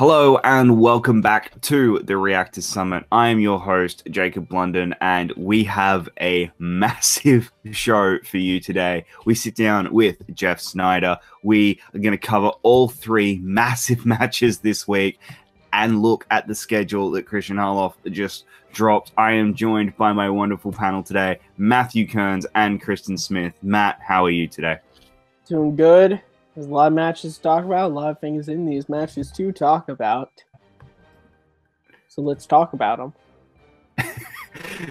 Hello and welcome back to the Reactors Summit. I am your host, Jacob Blunden, and we have a massive show for you today. We sit down with Jeff Sneider. We are going to cover all three massive matches this week and look at the schedule that Christian Harloff just dropped. I am joined by my wonderful panel today, Matthew Kearns and Kristen Smith. Matt, how are you today? Doing good. There's a lot of matches to talk about, a lot of things in these matches to talk about. So let's talk about them.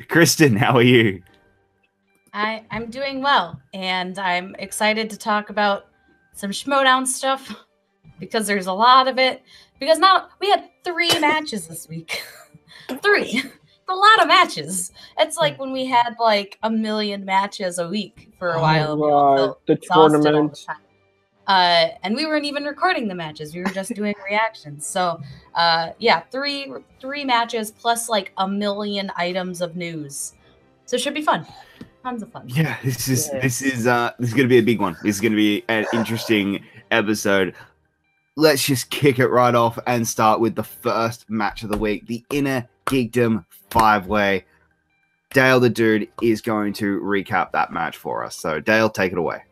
Kristen, how are you? I'm doing well, and I'm excited to talk about some Schmoedown stuff because there's a lot of it. Because now we had 3 matches this week. 3. A lot of matches. It's like when we had like 1 million matches a week for a while. We all felt the exhausted all the tournament. time. And we weren't even recording the matches. We were just doing reactions. So, yeah, three matches plus like 1 million items of news. So it should be fun. Tons of fun. Yeah, this is going to be a big one. This is going to be an interesting episode. Let's just kick it right off and start with the first match of the week, the Innergeekdom 5-way. Dale the Dude is going to recap that match for us. So, Dale, take it away.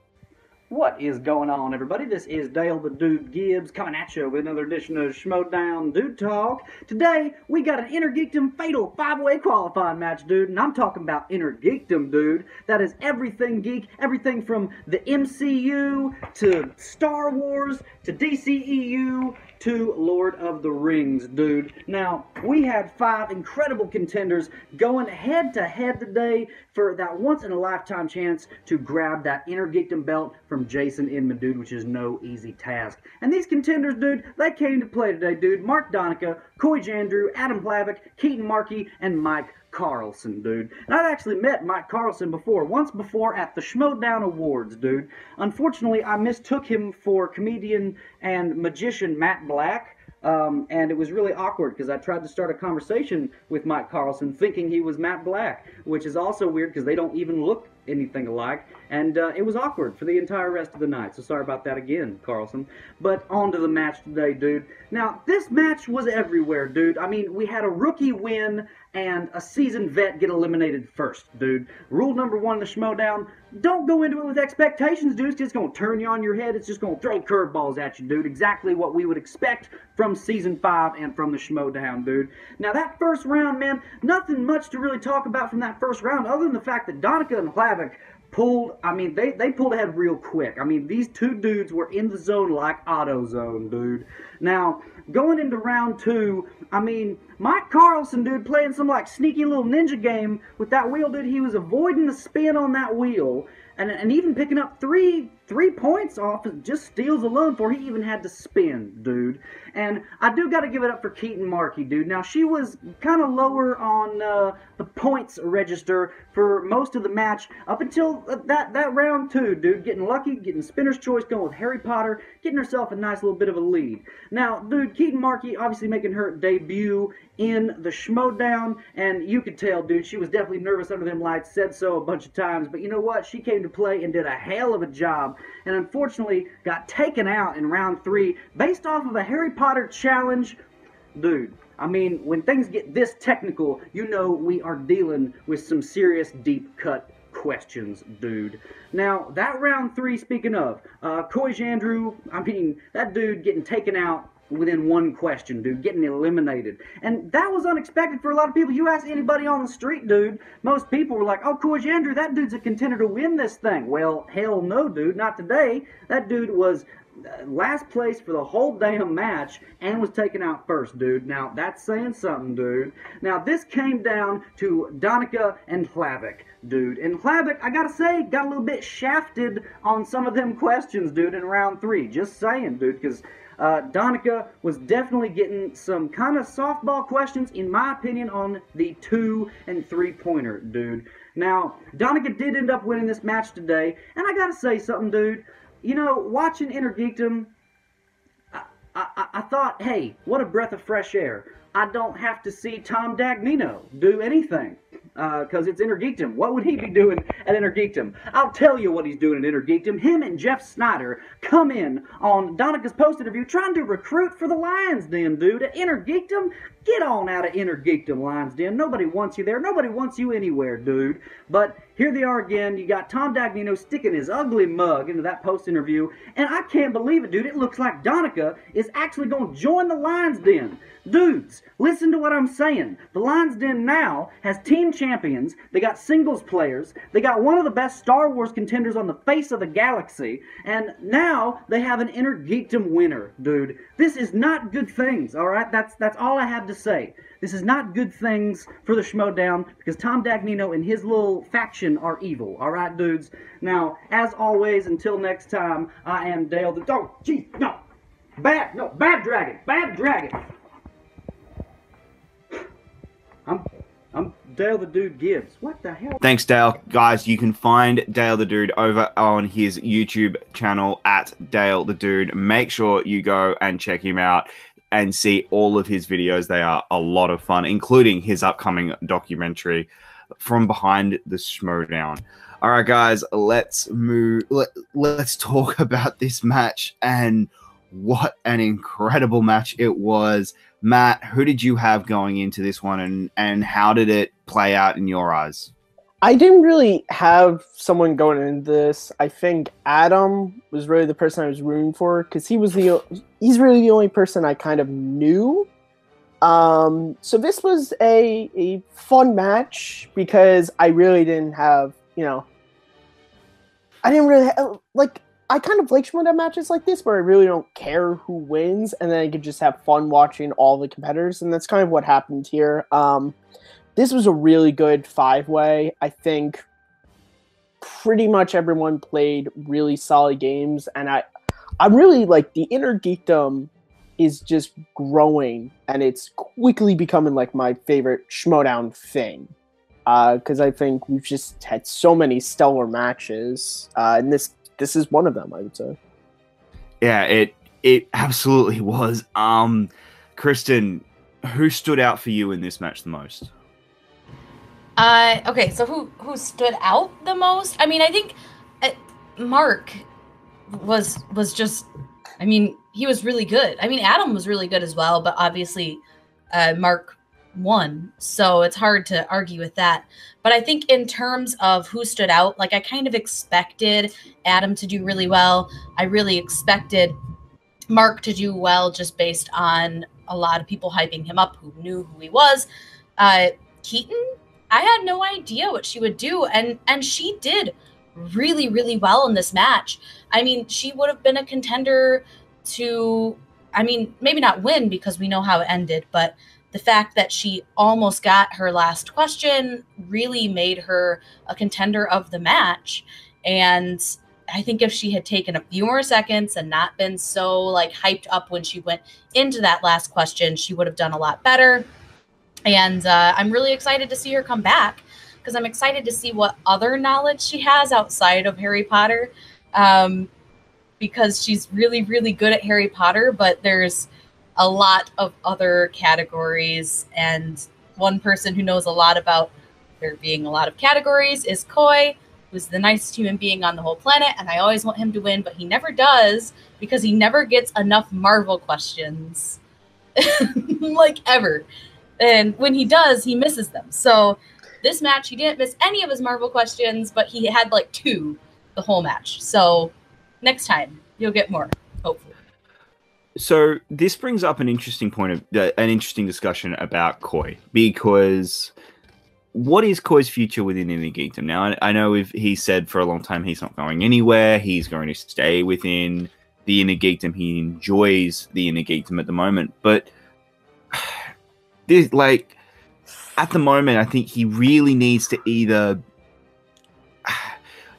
What is going on, everybody? This is Dale the Dude Gibbs coming at you with another edition of Schmoedown Dude Talk. Today, we got an Innergeekdom Fatal 5-way qualifying match, dude, and I'm talking about Innergeekdom, dude. That is everything geek, everything from the MCU to Star Wars to DCEU to Lord of the Rings, dude. Now, we had 5 incredible contenders going head-to-head today for that once-in-a-lifetime chance to grab that Innergeekdom belt from Jason Inman, dude, which is no easy task. And these contenders, dude, they came to play today, dude. Mark Donica, Coy Jandrew, Adam Plavik, Keaton Markey, and Mike Carlson, dude. And I've actually met Mike Carlson once before at the Schmoedown Awards, dude. Unfortunately, I mistook him for comedian and magician Matt Black, and it was really awkward because I tried to start a conversation with Mike Carlson thinking he was Matt Black, which is also weird because they don't even look anything alike, and it was awkward for the entire rest of the night, so sorry about that again, Carlson. But on to the match today, dude. Now, this match was everywhere, dude. I mean, we had a rookie win and a seasoned vet get eliminated first, dude. Rule number 1 in the Schmoedown, don't go into it with expectations, dude. It's just going to turn you on your head. It's just going to throw curveballs at you, dude. Exactly what we would expect from Season 5 and from the Schmoedown, dude. Now, that first round, man, nothing much to really talk about from that first round other than the fact that Donica and Plavik pulled, I mean, they pulled ahead real quick. I mean, these two dudes were in the zone like AutoZone, dude. Now, going into round 2, I mean, Mike Carlson, dude, playing some like sneaky little ninja game with that wheel, dude. He was avoiding the spin on that wheel and even picking up three points off just steals alone before he even had to spin, dude. And I do got to give it up for Keaton Markey, dude. Now, she was kind of lower on the points register for most of the match up until that round 2, dude. Getting lucky, getting spinner's choice, going with Harry Potter, getting herself a nice little bit of a lead. Now, dude, Keaton Markey obviously making her debut in the Schmoedown, and you could tell, dude, she was definitely nervous under them lights, said so a bunch of times, but you know what? She came to play and did a hell of a job, and unfortunately got taken out in round 3 based off of a Harry Potter challenge. Dude, I mean, when things get this technical, you know we are dealing with some serious deep cut questions, dude. Now, that round 3, speaking of, Coy Jandrew, I mean, that dude getting taken out within 1 question, dude, getting eliminated. And that was unexpected for a lot of people. You ask anybody on the street, dude, most people were like, oh, Coy Jandrew, that dude's a contender to win this thing. Well, hell no, dude, not today. That dude was last place for the whole damn match and was taken out first, dude. Now, that's saying something, dude. Now, this came down to Donica and Plavik, dude. And Plavik, I gotta say, got a little bit shafted on some of them questions, dude, in round 3. Just saying, dude, because Donica was definitely getting some kind of softball questions, in my opinion, on the 2 and 3-pointer, dude. Now, Donica did end up winning this match today, and I gotta say something, dude. You know, watching Innergeekdom, I thought, hey, what a breath of fresh air. I don't have to see Tom Dagnino do anything. because it's Innergeekdom. What would he be doing at Innergeekdom? I'll tell you what he's doing at Innergeekdom. Him and Jeff Sneider come in on Donica's post-interview trying to recruit for the Lions Den, dude. At Innergeekdom? Get on out of Innergeekdom, Lions Den. Nobody wants you there. Nobody wants you anywhere, dude. But here they are again. You got Tom Dagnino sticking his ugly mug into that post-interview, and I can't believe it, dude. It looks like Donica is actually going to join the Lions Den. Dudes, listen to what I'm saying. The Lions Den now has team champions. They got singles players. They got one of the best Star Wars contenders on the face of the galaxy. And now they have an Innergeekdom winner, dude. This is not good things, all right? That's all I have to say. This is not good things for the Schmoedown because Tom Dagnino and his little faction are evil, all right, dudes? Now, as always, until next time, I am Dale the... Oh, jeez, no. Bad dragon. Bad dragon. I'm Dale the Dude Gibbs. What the hell? Thanks, Dale. Guys, you can find Dale the Dude over on his YouTube channel at Dale the Dude. Make sure you go and check him out and see all of his videos. They are a lot of fun, including his upcoming documentary, From Behind the Schmoedown. All right, guys, let's move. Let's talk about this match and what an incredible match it was. Matt, who did you have going into this one, and how did it play out in your eyes? I didn't really have someone going into this. I think Adam was really the person I was rooting for because he's really the only person I kind of knew. So this was a fun match because I really didn't have, I didn't really have, I kind of like Schmoedown matches like this where I really don't care who wins, and then I could just have fun watching all the competitors, and that's kind of what happened here. This was a really good five-way. I think pretty much everyone played really solid games, and I really like the Innergeekdom is just growing, and it's quickly becoming like my favorite Schmoedown thing. Because I think we've just had so many stellar matches, and this is one of them, I would say. Yeah, it absolutely was. Kristen, who stood out for you in this match the most? Okay, so who stood out the most? I mean, I think Mark was just, I mean, he was really good. I mean, Adam was really good as well, but obviously Mark won, so it's hard to argue with that. But I think in terms of who stood out, I kind of expected Adam to do really well. I really expected Mark to do well just based on a lot of people hyping him up who knew who he was. Keaton, I had no idea what she would do, and she did really, really well in this match. I mean, she would have been a contender to, I mean, maybe not win because we know how it ended, but the fact that she almost got her last question really made her a contender of the match. And I think if she had taken a few more seconds and not been so hyped up when she went into that last question, she would have done a lot better. And I'm really excited to see her come back because I'm excited to see what other knowledge she has outside of Harry Potter, because she's really, really good at Harry Potter, but there's a lot of other categories, and one person who knows a lot about there being a lot of categories is Koi, who's the nicest human being on the whole planet, and I always want him to win, but he never does because he never gets enough Marvel questions, ever. And when he does, he misses them. So this match, he didn't miss any of his Marvel questions, but he had 2 the whole match. So next time, you'll get more, hopefully. So this brings up an interesting an interesting discussion about Koi, because what is Koi's future within Innergeekdom? Now, I know he said for a long time he's not going anywhere. He's going to stay within the Innergeekdom. He enjoys the Innergeekdom at the moment, but this, at the moment, I think he really needs to either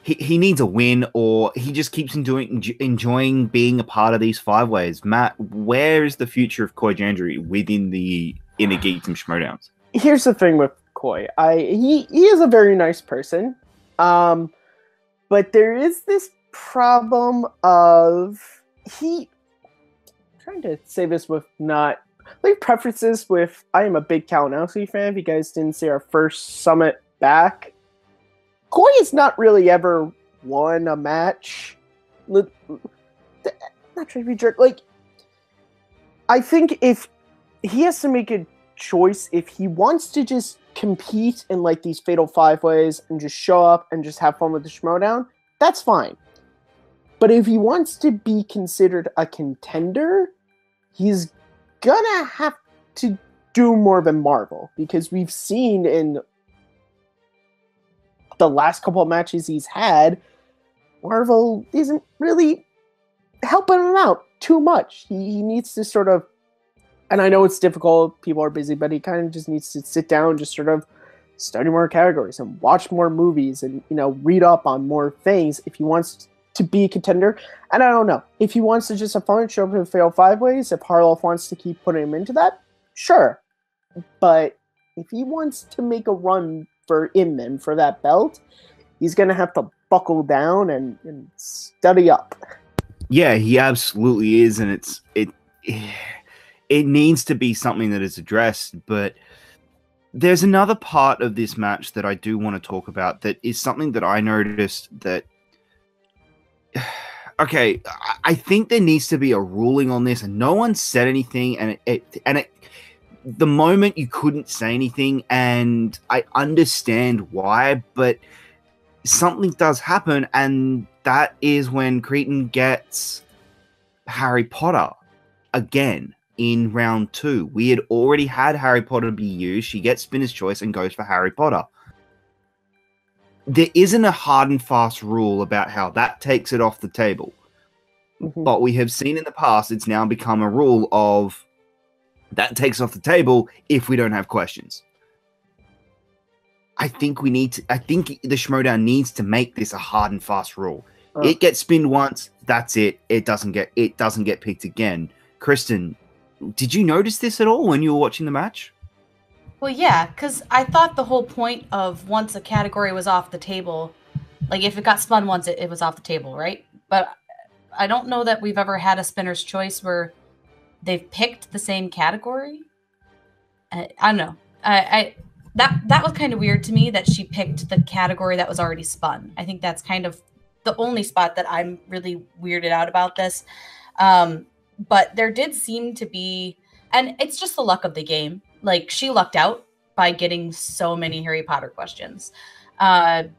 he needs a win, or he just keeps enjoying being a part of these five-ways. Matt, where is the future of Koi Jandry within the Innergeekdom Schmoedowns? Here's the thing with Koi. He is a very nice person, but there is this problem of I'm trying to say this with not preferences with. I am a big Kalinowski fan. If you guys didn't see our first Summit back, Koi has not really ever won a match. Not trying to be jerk. Like, I think if he has to make a choice, if he wants to just compete in like these fatal 5-ways and just show up and just have fun with the Schmoedown, that's fine. But if he wants to be considered a contender, he's gonna have to do more than Marvel, because we've seen in the last couple of matches he's had, Marvel isn't really helping him out too much. He needs to sort of, and I know it's difficult, people are busy, but he kind of just needs to sit down, just sort of study more categories and watch more movies and, you know, read up on more things if he wants to be a contender. And I don't know, if he wants to just have fun, show up in the fail 5-ways, if Harloff wants to keep putting him into that, sure. But if he wants to make a run for Inman for that belt, he's going to have to buckle down and study up. Yeah, he absolutely is, and it needs to be something that is addressed. But there's another part of this match that I do want to talk about that is something that I noticed that, okay, I think there needs to be a ruling on this, and no one said anything, and the moment you couldn't say anything, and I understand why, but something does happen, and that is when Cretan gets Harry Potter again in round 2. We had already had Harry Potter be used. She gets Spinner's Choice and goes for Harry Potter. There isn't a hard and fast rule about how that takes it off the table. Mm-hmm. But we have seen in the past, it's now become a rule of that takes off the table if we don't have questions. I think the Schmoedown needs to make this a hard and fast rule. It gets spinned once, that's it. It doesn't get picked again. Kristen, did you notice this at all when you were watching the match? Well, yeah, because I thought the whole point of once a category was off the table, like if it got spun once, it was off the table, right? But I don't know that we've ever had a Spinner's Choice where they've picked the same category. I don't know. That was kind of weird to me that she picked the category that was already spun. I think that's kind of the only spot that I'm really weirded out about this. But there did seem to be, and it's just the luck of the game. Like, she lucked out by getting so many Harry Potter questions. And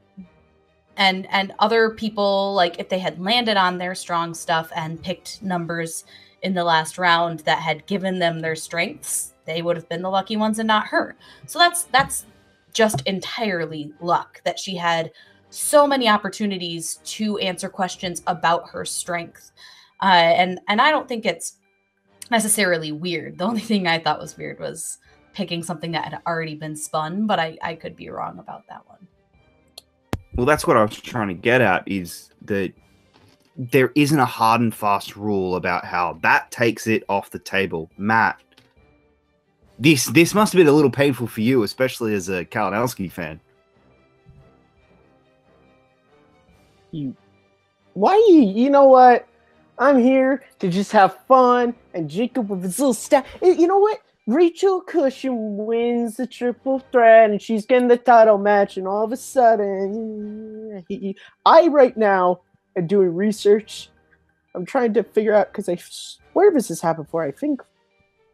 other people, like, if they had landed on their strong stuff and picked numbers in the last round that had given them their strengths, they would have been the lucky ones and not her. So that's just entirely luck that she had so many opportunities to answer questions about her strength. And I don't think it's necessarily weird. The only thing I thought was weird was picking something that had already been spun, but I could be wrong about that one. Well, that's what I was trying to get at, is that there isn't a hard and fast rule about how that takes it off the table. Matt, this must have been a little painful for you, especially as a Kalinowski fan. You know what? I'm here to just have fun and Jacob with his little staff. You know what? Rachel Cushing wins the triple threat and she's getting the title match, and all of a sudden, I right now am doing research. I'm trying to figure out, because where has this happened before? I think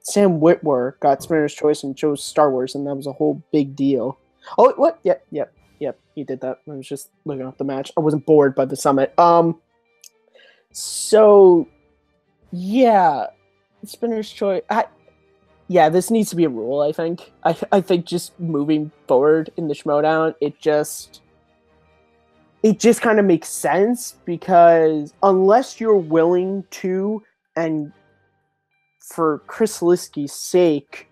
Sam Witwer got Spinner's Choice and chose Star Wars, and that was a whole big deal. Oh, what? Yep, he did that. I was just looking up the match. I wasn't bored by the summit. So, yeah, Spinner's Choice. Yeah, this needs to be a rule, I think. I think just moving forward in the Schmoedown, it just kind of makes sense, because unless you're willing to, and for Chris Liskey's sake,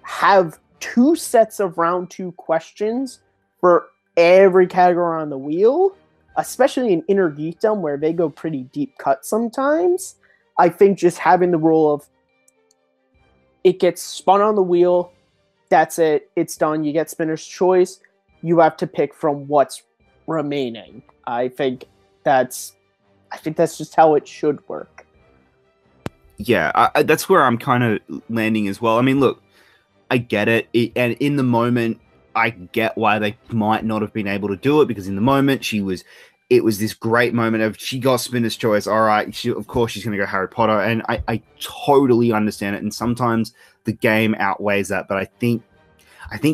have 2 sets of round 2 questions for every category on the wheel, especially in Innergeekdom where they go pretty deep cut sometimes, I think just having the rule of it gets spun on the wheel, that's it, it's done, you get Spinner's Choice, you have to pick from what's remaining. I think that's just how it should work. Yeah, that's where I'm kind of landing as well. I mean, look, I get it, and in the moment, I get why they might not have been able to do it, because in the moment it was this great moment of she got spinner's choice. All right, of course she's going to go Harry Potter, and I totally understand it. And sometimes the game outweighs that, but I think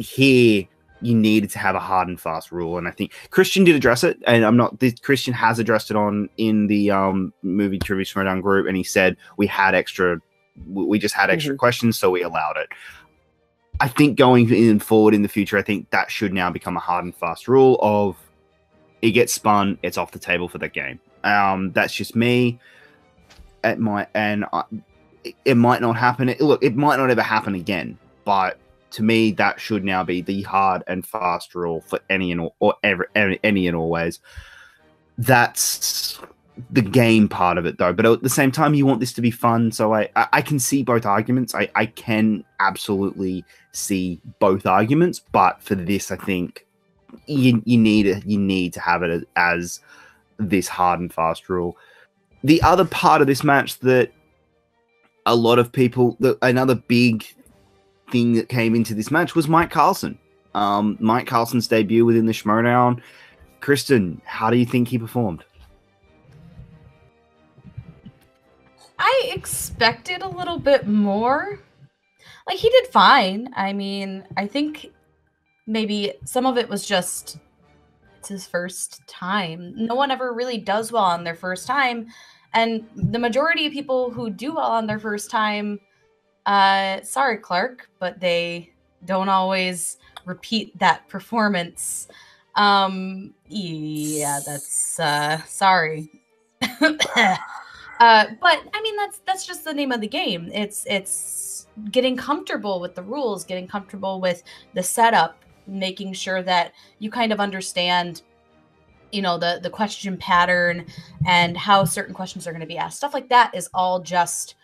here you needed to have a hard and fast rule, and I think Christian did address it, and Christian has addressed it in the movie trivia Schmoedown group, and he said we just had extra questions, so we allowed it. I think going in forward in the future, I think that should now become a hard and fast rule of it gets spun, it's off the table for that game. That's just me. It might not happen. It might not ever happen again, but to me, that should now be the hard and fast rule for any and all ways. That's the game part of it, though. But at the same time, you want this to be fun, so I can see both arguments. I can absolutely see both arguments, but for this, I think you need to have it as this hard and fast rule. The other part of this match that a lot of people, another big thing that came into this match was Mike Carlson. Mike Carlson's debut within the Schmoedown. Kristen, how do you think he performed? I expected a little bit more. Like, he did fine. I mean, I think maybe some of it was just it's his first time. No one ever really does well on their first time. And the majority of people who do well on their first time, sorry, Clark, but they don't always repeat that performance. Yeah, that's sorry. But I mean, that's just the name of the game. It's getting comfortable with the rules, getting comfortable with the setup, making sure that you kind of understand, you know, the question pattern and how certain questions are going to be asked. Stuff like that is all just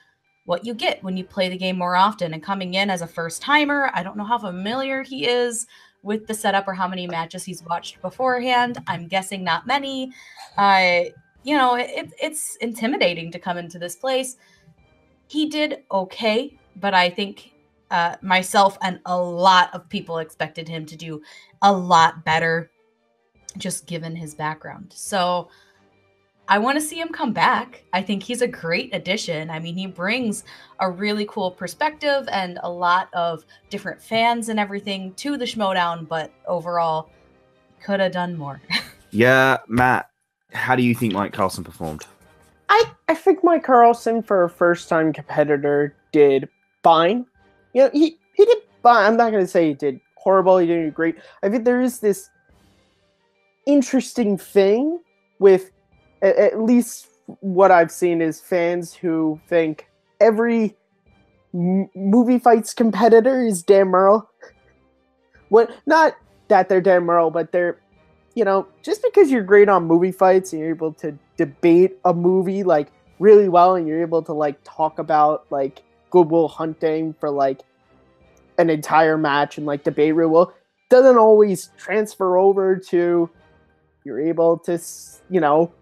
what you get when you play the game more often. And coming in as a first timer, I don't know how familiar he is with the setup or how many matches he's watched beforehand. I'm guessing not many. You know, it's intimidating to come into this place. He did okay, but I think myself and a lot of people expected him to do a lot better, just given his background. So I want to see him come back. I think he's a great addition. I mean, he brings a really cool perspective and a lot of different fans and everything to the Schmoedown, but overall, could have done more. Yeah, Matt, how do you think Mike Carlson performed? I think Mike Carlson, for a first-time competitor, did fine. You know, he did fine. I'm not going to say he did horrible. He did great. I think there is this interesting thing with, at least what I've seen, is fans who think every movie fights competitor is Dan Merle. Not that they're Dan Merle, but they're, you know, just because you're great on movie fights and you're able to debate a movie like really well, and you're able to like talk about like Good Will Hunting for like an entire match and like debate real well, doesn't always transfer over to you're able to, you know,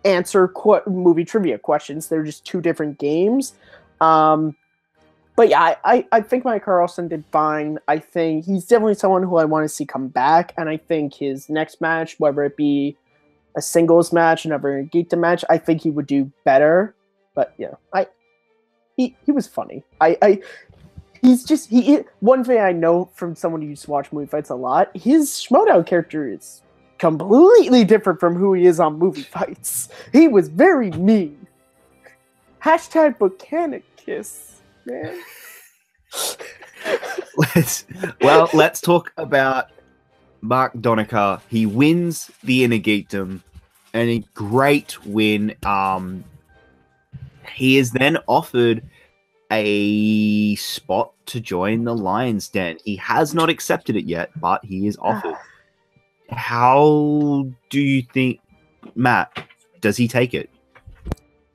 answer movie trivia questions. They're just two different games. But yeah, I think Mike Carlson did fine. I think he's definitely someone who I want to see come back, and I think his next match, whether it be a singles match, another Innergeekdom match, I think he would do better. But yeah, he was funny. One thing I know from someone who used to watch movie fights a lot, his Schmoedown character is completely different from who he is on movie fights. He was very mean. Hashtag volcanic kiss, man. Let's talk about Mark Donica. He wins the Innergeekdom, and a great win. He is then offered a spot to join the Lion's Den. He has not accepted it yet, but he is offered. How do you think, Matt, does he take it?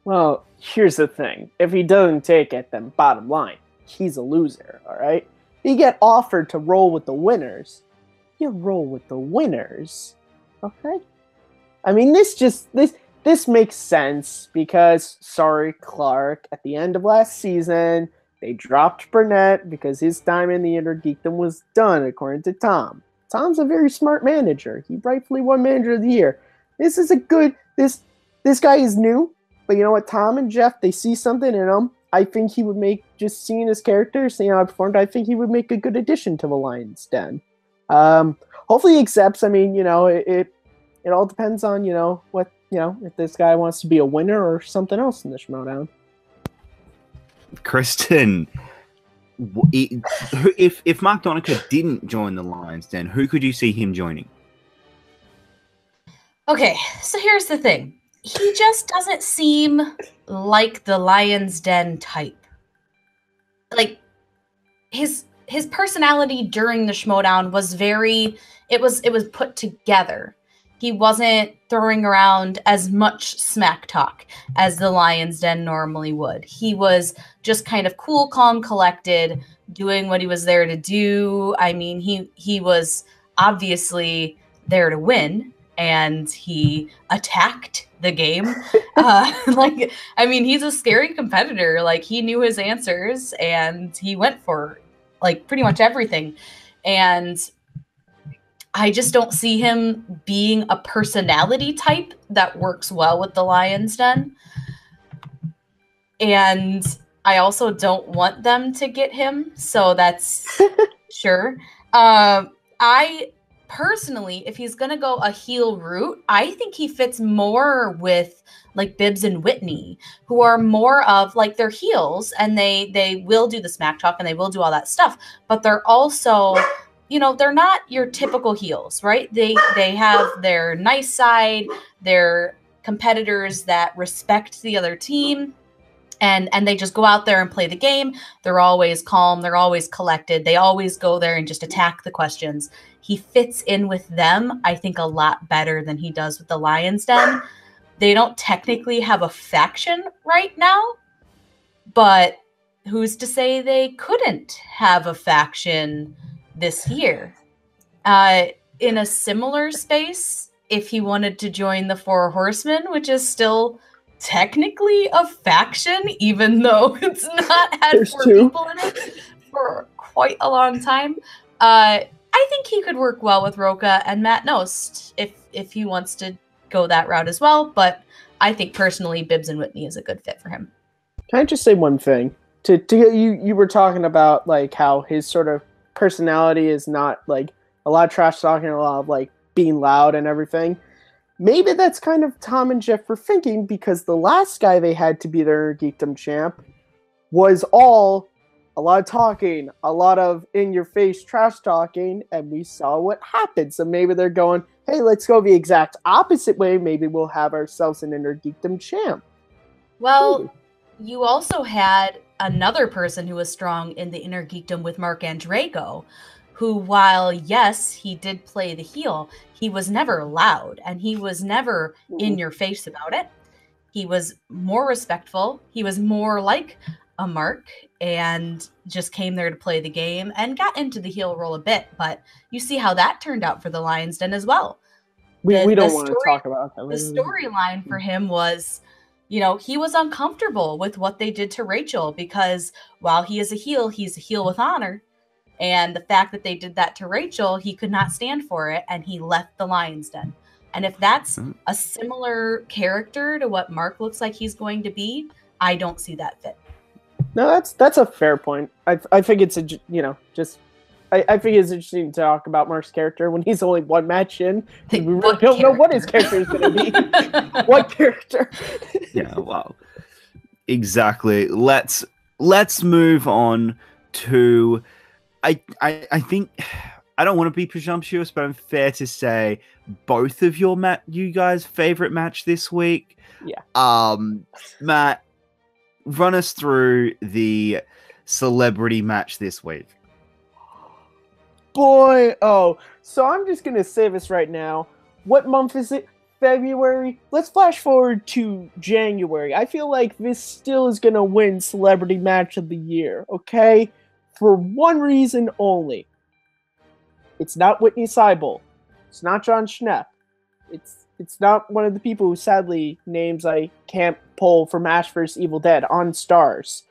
Well, here's the thing. If he doesn't take it, then bottom line, he's a loser, all right? You get offered to roll with the winners. You roll with the winners, okay? I mean, this makes sense because, sorry, Clark, at the end of last season, They dropped Burnett because his time in the Innergeekdom was done, according to Tom. Tom's a very smart manager. He rightfully won Manager of the Year. This is a good... This guy is new, but you know what? Tom and Jeff, they see something in him. I think he would make, just seeing his character, seeing how he performed, I think he would make a good addition to the Lion's Den. Hopefully he accepts. I mean, you know, it all depends on, you know, what, you know, if this guy wants to be a winner or something else in the Schmoedown. Kristen, if Mark Donica didn't join the Lion's Den, who could you see him joining? Okay, so here's the thing. He just doesn't seem like the Lion's Den type. Like, his personality during the Schmoedown was very... It was put together. He wasn't throwing around as much smack talk as the Lion's Den normally would. He was just kind of cool, calm, collected, doing what he was there to do. I mean, he was obviously there to win, and he attacked the game. Like, I mean, he's a scary competitor. Like, he knew his answers, and he went for, like, pretty much everything. And I just don't see him being a personality type that works well with the Lion's Den. And I also don't want them to get him, so that's sure. I personally, if he's going to go a heel route, I think he fits more with like Bibbs and Whitney, who are more of like they're heels, and they will do the smack talk and they will do all that stuff, but they're also... You know, they're not your typical heels, right? They have their nice side, they're competitors that respect the other team, and they just go out there and play the game. They're always calm, they're always collected, they always go there and just attack the questions. He fits in with them, I think, a lot better than he does with the Lion's Den. They don't technically have a faction right now, but who's to say they couldn't have a faction this year? In a similar space, if he wanted to join the Four Horsemen, which is still technically a faction, even though it's not had four people in it for quite a long time, I think he could work well with Roca and Matt Nost if he wants to go that route as well. But I think personally, Bibbs and Whitney is a good fit for him. Can I just say one thing? You were talking about like how his sort of personality is not like a lot of trash talking, a lot of like being loud and everything. Maybe that's kind of Tom and Jeff were thinking, because the last guy they had to be their Geekdom champ was all a lot of talking, a lot of in-your-face trash talking, and we saw what happened. So maybe they're going, hey, let's go the exact opposite way. Maybe we'll have ourselves an Innergeekdom champ. Well, you also had another person who was strong in the Innergeekdom with Mark Andrego, who, while, yes, he did play the heel, he was never loud, and he was never in your face about it. He was more respectful. He was more like a Mark, and just came there to play the game and got into the heel role a bit. But you see how that turned out for the Lion's Den as well. We don't want to talk about that. The storyline for him was, you know, he was uncomfortable with what they did to Rachel, because while he is a heel, he's a heel with honor. And the fact that they did that to Rachel, he could not stand for it, and he left the Lion's Den. And if that's a similar character to what Mark looks like he's going to be, I don't see that fit. No, that's a fair point. I think it's I think it's interesting to talk about Mark's character when he's only one match in. We really don't know what his character is going to be. What character? Yeah, wow. Exactly. Let's move on to... I think... I don't want to be presumptuous, but I'm fair to say both of you guys' favorite match this week. Yeah. Matt, run us through the celebrity match this week. Boy, so I'm just going to say this right now. What month is it? February? Let's flash forward to January. I feel like this still is going to win Celebrity Match of the Year, okay? For one reason only. It's not Whitney Seibel. It's not John Schnepp. It's not one of the people who, sadly, names I can't pull from Ash vs. Evil Dead on Stars.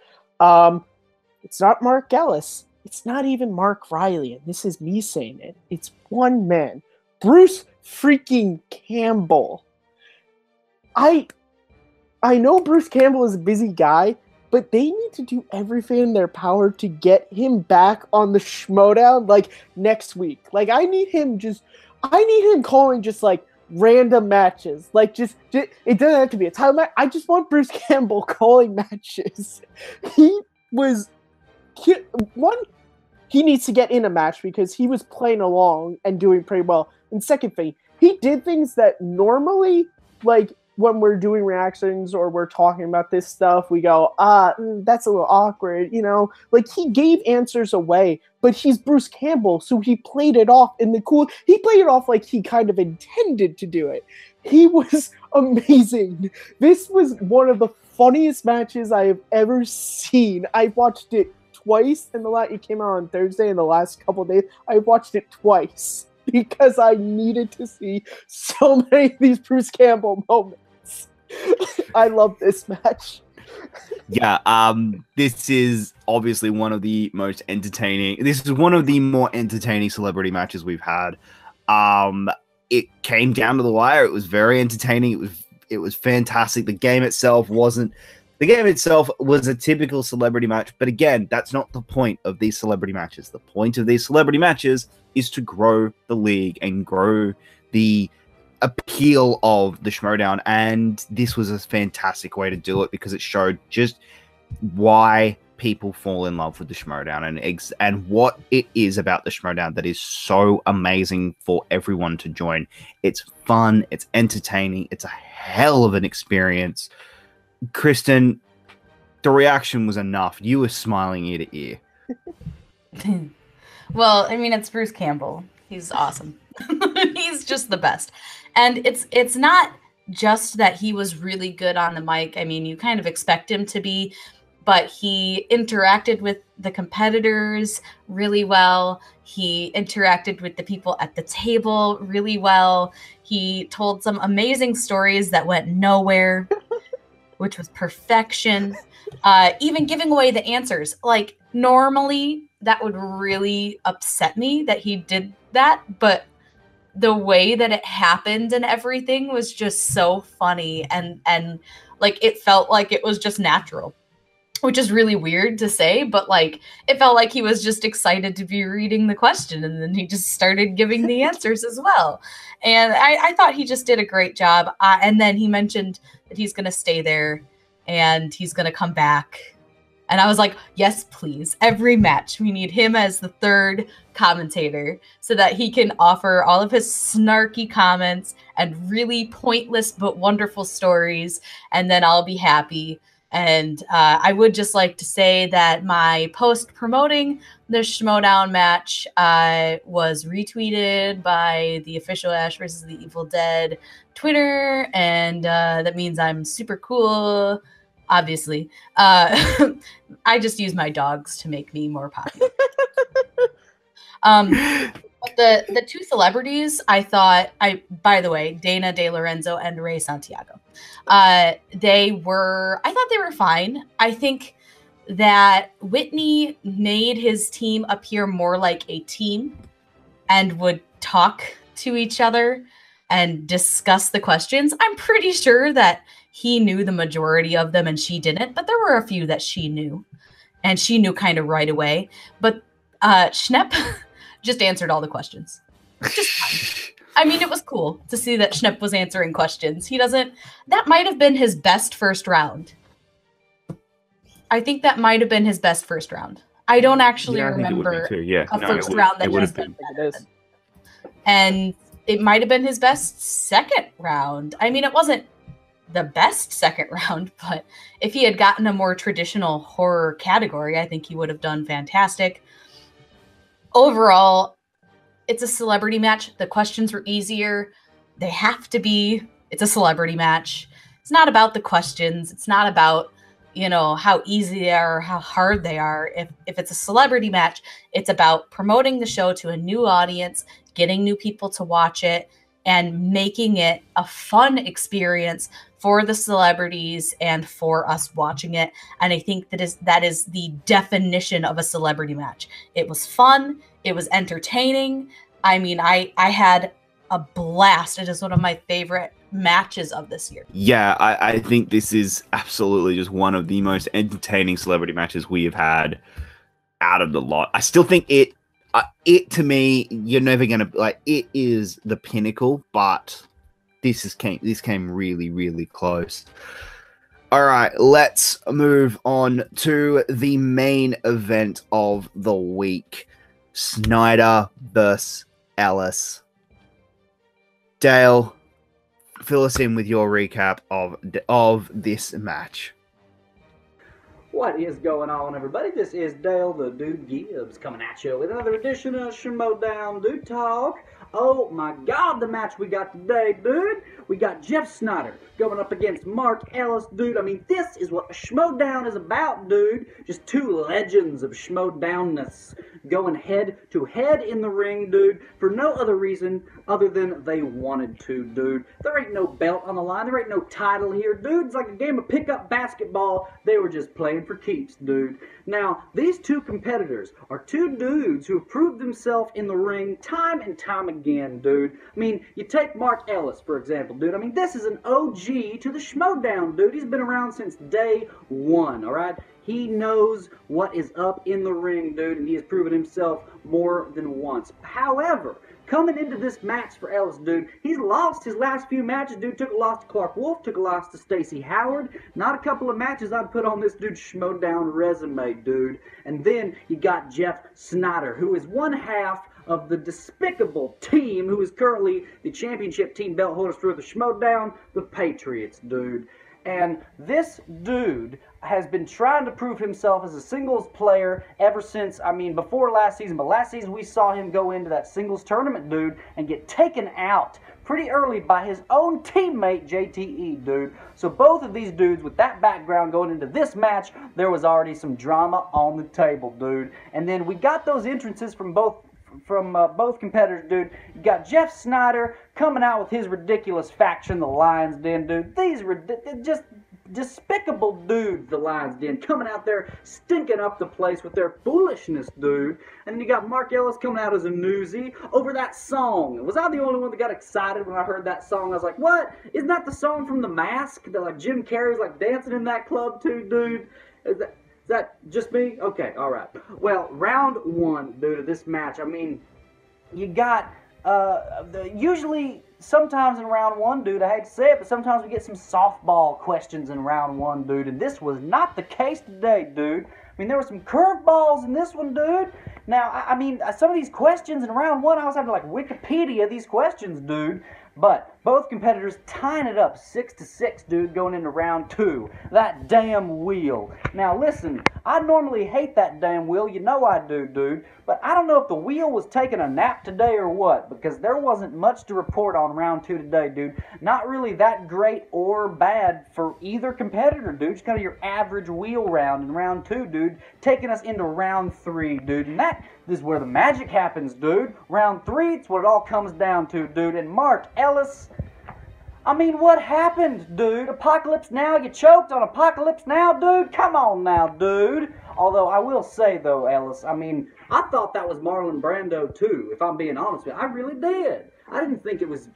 It's not Mark Ellis. It's not even Mark Riley. And this is me saying it. It's one man. Bruce freaking Campbell. I know Bruce Campbell is a busy guy, but they need to do everything in their power to get him back on the Schmoedown, like, next week. Like, I need him calling just, like, random matches. Like, just it doesn't have to be a title match. I just want Bruce Campbell calling matches. He needs to get in a match because he was playing along and doing pretty well. And second thing, he did things that normally, like, when we're doing reactions or we're talking about this stuff, we go, that's a little awkward, you know? Like, he gave answers away, but he's Bruce Campbell, so he played it off he played it off like he kind of intended to do it. He was amazing. This was one of the funniest matches I have ever seen. I watched it twice it came out on Thursday in the last couple of days. I watched it twice because I needed to see so many of these Bruce Campbell moments. I love this match. Yeah, this is obviously one of the most entertaining. This is one of the more entertaining celebrity matches we've had. It came down to the wire. It was very entertaining. It was fantastic. The game itself was a typical celebrity match, but again, that's not the point of these celebrity matches. The point of these celebrity matches is to grow the league and grow the appeal of the Schmoedown, and this was a fantastic way to do it because it showed just why people fall in love with the Schmoedown and what it is about the Schmoedown that is so amazing for everyone to join. It's fun, it's entertaining, it's a hell of an experience. Kristen, the reaction was enough. You were smiling ear to ear. Well, I mean, it's Bruce Campbell. He's awesome. He's just the best. And it's not just that he was really good on the mic. I mean, you kind of expect him to be, but he interacted with the competitors really well. He interacted with the people at the table really well. He told some amazing stories that went nowhere, which was perfection. Even giving away the answers. Like, normally that would really upset me that he did that, but the way that it happened and everything was just so funny and like it felt like it was just natural, which is really weird to say, but like it felt like he was just excited to be reading the question and then he just started giving the answers as well. And I thought he just did a great job. And then he mentioned that he's going to stay there and he's going to come back. And I was like, yes, please. Every match, we need him as the third commentator so that he can offer all of his snarky comments and really pointless but wonderful stories. And then I'll be happy. And I would just like to say that my post promoting the Schmoedown match was retweeted by the official Ash vs. the Evil Dead Twitter. And that means I'm super cool. Obviously, I just use my dogs to make me more popular. But the two celebrities, I thought, by the way, Dana De Lorenzo and Ray Santiago, I thought they were fine. I think that Whitney made his team appear more like a team and would talk to each other and discuss the questions. I'm pretty sure that he knew the majority of them and she didn't, but there were a few that she knew, and she knew kind of right away. But Schnepp just answered all the questions. Just fine. I mean, it was cool to see that Schnepp was answering questions. That might have been his best first round. I think that might have been his best first round. I don't actually remember first round that would have been better. And it might have been his best second round. I mean, it wasn't the best second round, but if he had gotten a more traditional horror category, I think he would have done fantastic. Overall, it's a celebrity match. The questions were easier. They have to be. It's a celebrity match. It's not about the questions. It's not about, how easy they are or how hard they are. If it's a celebrity match, it's about promoting the show to a new audience, getting new people to watch it, and making it a fun experience for the celebrities and for us watching it. And I think that is the definition of a celebrity match. It was fun. It was entertaining. I mean, I had a blast. It is one of my favorite matches of this year. Yeah, I think this is absolutely just one of the most entertaining celebrity matches we have had out of the lot. I still think it to me, you're never gonna like. It is the pinnacle, but this came really, really close. All right, let's move on to the main event of the week: Sneider versus Ellis. Dale, fill us in with your recap of this match. What is going on, everybody? This is Dale, the Dude Gibbs, coming at you with another edition of Schmoedown Dude Talk. Oh my God, the match we got today, dude. We got Jeff Sneider going up against Mark Ellis, dude. I mean, this is what Schmoedown is about, dude. Just two legends of Schmoedownness going head to head in the ring, dude, for no other reason other than they wanted to, dude. There ain't no belt on the line. There ain't no title here, dude. It's like a game of pickup basketball. They were just playing for keeps, dude. Now, these two competitors are two dudes who have proved themselves in the ring time and time again, dude. I mean, you take Mark Ellis, for example, dude. I mean, this is an OG to the Schmoedown, dude. He's been around since day one, all right? He knows what is up in the ring, dude, and he has proven himself more than once. However, coming into this match for Ellis, dude, he's lost his last few matches, dude. Took a loss to Clark Wolf, took a loss to Stacey Howard. Not a couple of matches I'd put on this dude's Schmoedown resume, dude. And then you got Jeff Sneider, who is one half of the despicable team who is currently the championship team belt holders for the Schmoedown, the Patriots, dude. And this dude has been trying to prove himself as a singles player ever since, I mean, before last season. But last season we saw him go into that singles tournament, dude, and get taken out pretty early by his own teammate, JTE, dude. So both of these dudes with that background going into this match, there was already some drama on the table, dude. And then we got those entrances from both competitors, dude. You got Jeff Sneider coming out with his ridiculous faction, the Lions Den, dude. These just despicable dudes, the Lions Den, coming out there stinking up the place with their foolishness, dude. And then you got Mark Ellis coming out as a newsie over that song. Was I the only one that got excited when I heard that song? I was like, what? Isn't that the song from The Mask that like Jim Carrey's like dancing in that club too, dude? Is that just me? Okay, all right. Well, round one, dude, of this match, I mean, you got, usually, sometimes in round one, dude, I hate to say it, but sometimes we get some softball questions in round one, dude, and this was not the case today, dude. I mean, there were some curveballs in this one, dude. Now, I mean, some of these questions in round one, I was having to, like, Wikipedia these questions, dude. But both competitors tying it up 6-6, dude, going into round two. That damn wheel. Now, listen, I normally hate that damn wheel. You know I do, dude. But I don't know if the wheel was taking a nap today or what, because there wasn't much to report on round two today, dude. Not really that great or bad for either competitor, dude. Just kind of your average wheel round in round two, dude. Taking us into round three, dude. And this is where the magic happens, dude. Round three, it's what it all comes down to, dude. And Mark Ellis, I mean, what happened, dude? Apocalypse Now? You choked on Apocalypse Now, dude? Come on now, dude. Although, I will say, though, Ellis, I mean, I thought that was Marlon Brando, too, if I'm being honest with you. I really did. I didn't think it was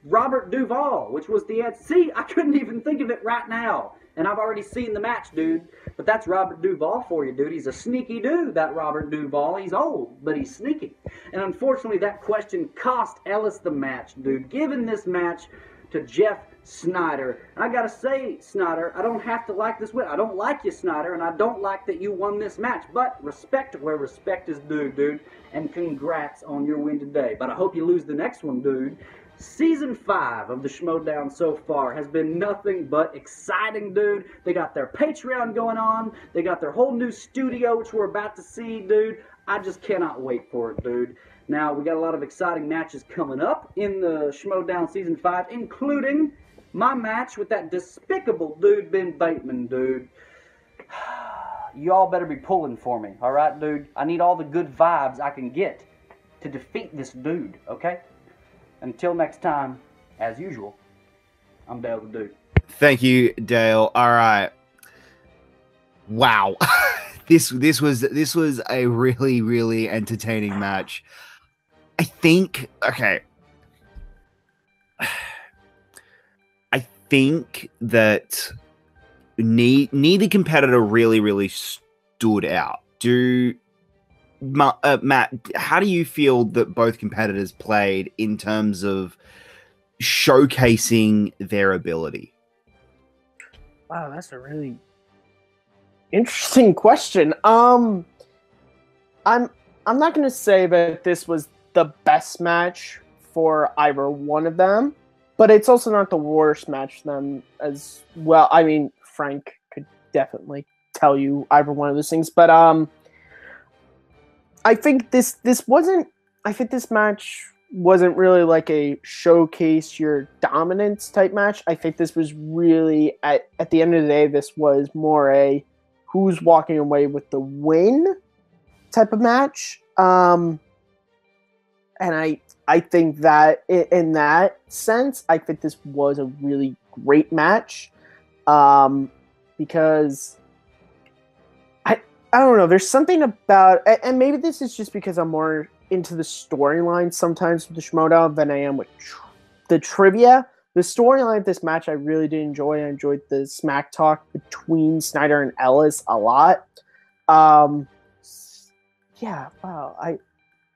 Robert Duvall, which was the answer. See, I couldn't even think of it right now. And I've already seen the match, dude. But that's Robert Duvall for you, dude. He's a sneaky dude, that Robert Duvall. He's old, but he's sneaky. And unfortunately, that question cost Ellis the match, dude. Giving this match to Jeff Sneider. And I gotta say, Sneider, I don't have to like this win. I don't like you, Sneider, and I don't like that you won this match. But respect where respect is due, dude. And congrats on your win today. But I hope you lose the next one, dude. Season 5 of the Schmoedown so far has been nothing but exciting, dude. They got their Patreon going on. They got their whole new studio, which we're about to see, dude. I just cannot wait for it, dude. Now, we got a lot of exciting matches coming up in the Schmoedown Season 5, including my match with that despicable dude, Ben Bateman, dude. You all better be pulling for me, all right, dude? I need all the good vibes I can get to defeat this dude, okay? Until next time, as usual, I'm Dale the Dude. Thank you, Dale. All right. Wow. This was a really, really entertaining match. I think, okay. I think that neither competitor really stood out. Matt, how do you feel that both competitors played in terms of showcasing their ability? Wow, that's a really interesting question. I'm not gonna say that this was the best match for either one of them, but it's also not the worst match for them as well. I mean, Frank could definitely tell you either one of those things, but I think this match wasn't really like a showcase your dominance type match. I think this was really at the end of the day, this was more a who's walking away with the win type of match. And I think that in that sense, I think this was a really great match. Because I don't know, there's something about, and maybe this is just because I'm more into the storyline sometimes with the Schmoedown than I am with the trivia. The storyline of this match I really did enjoy. I enjoyed the smack talk between Sneider and Ellis a lot. Yeah, wow,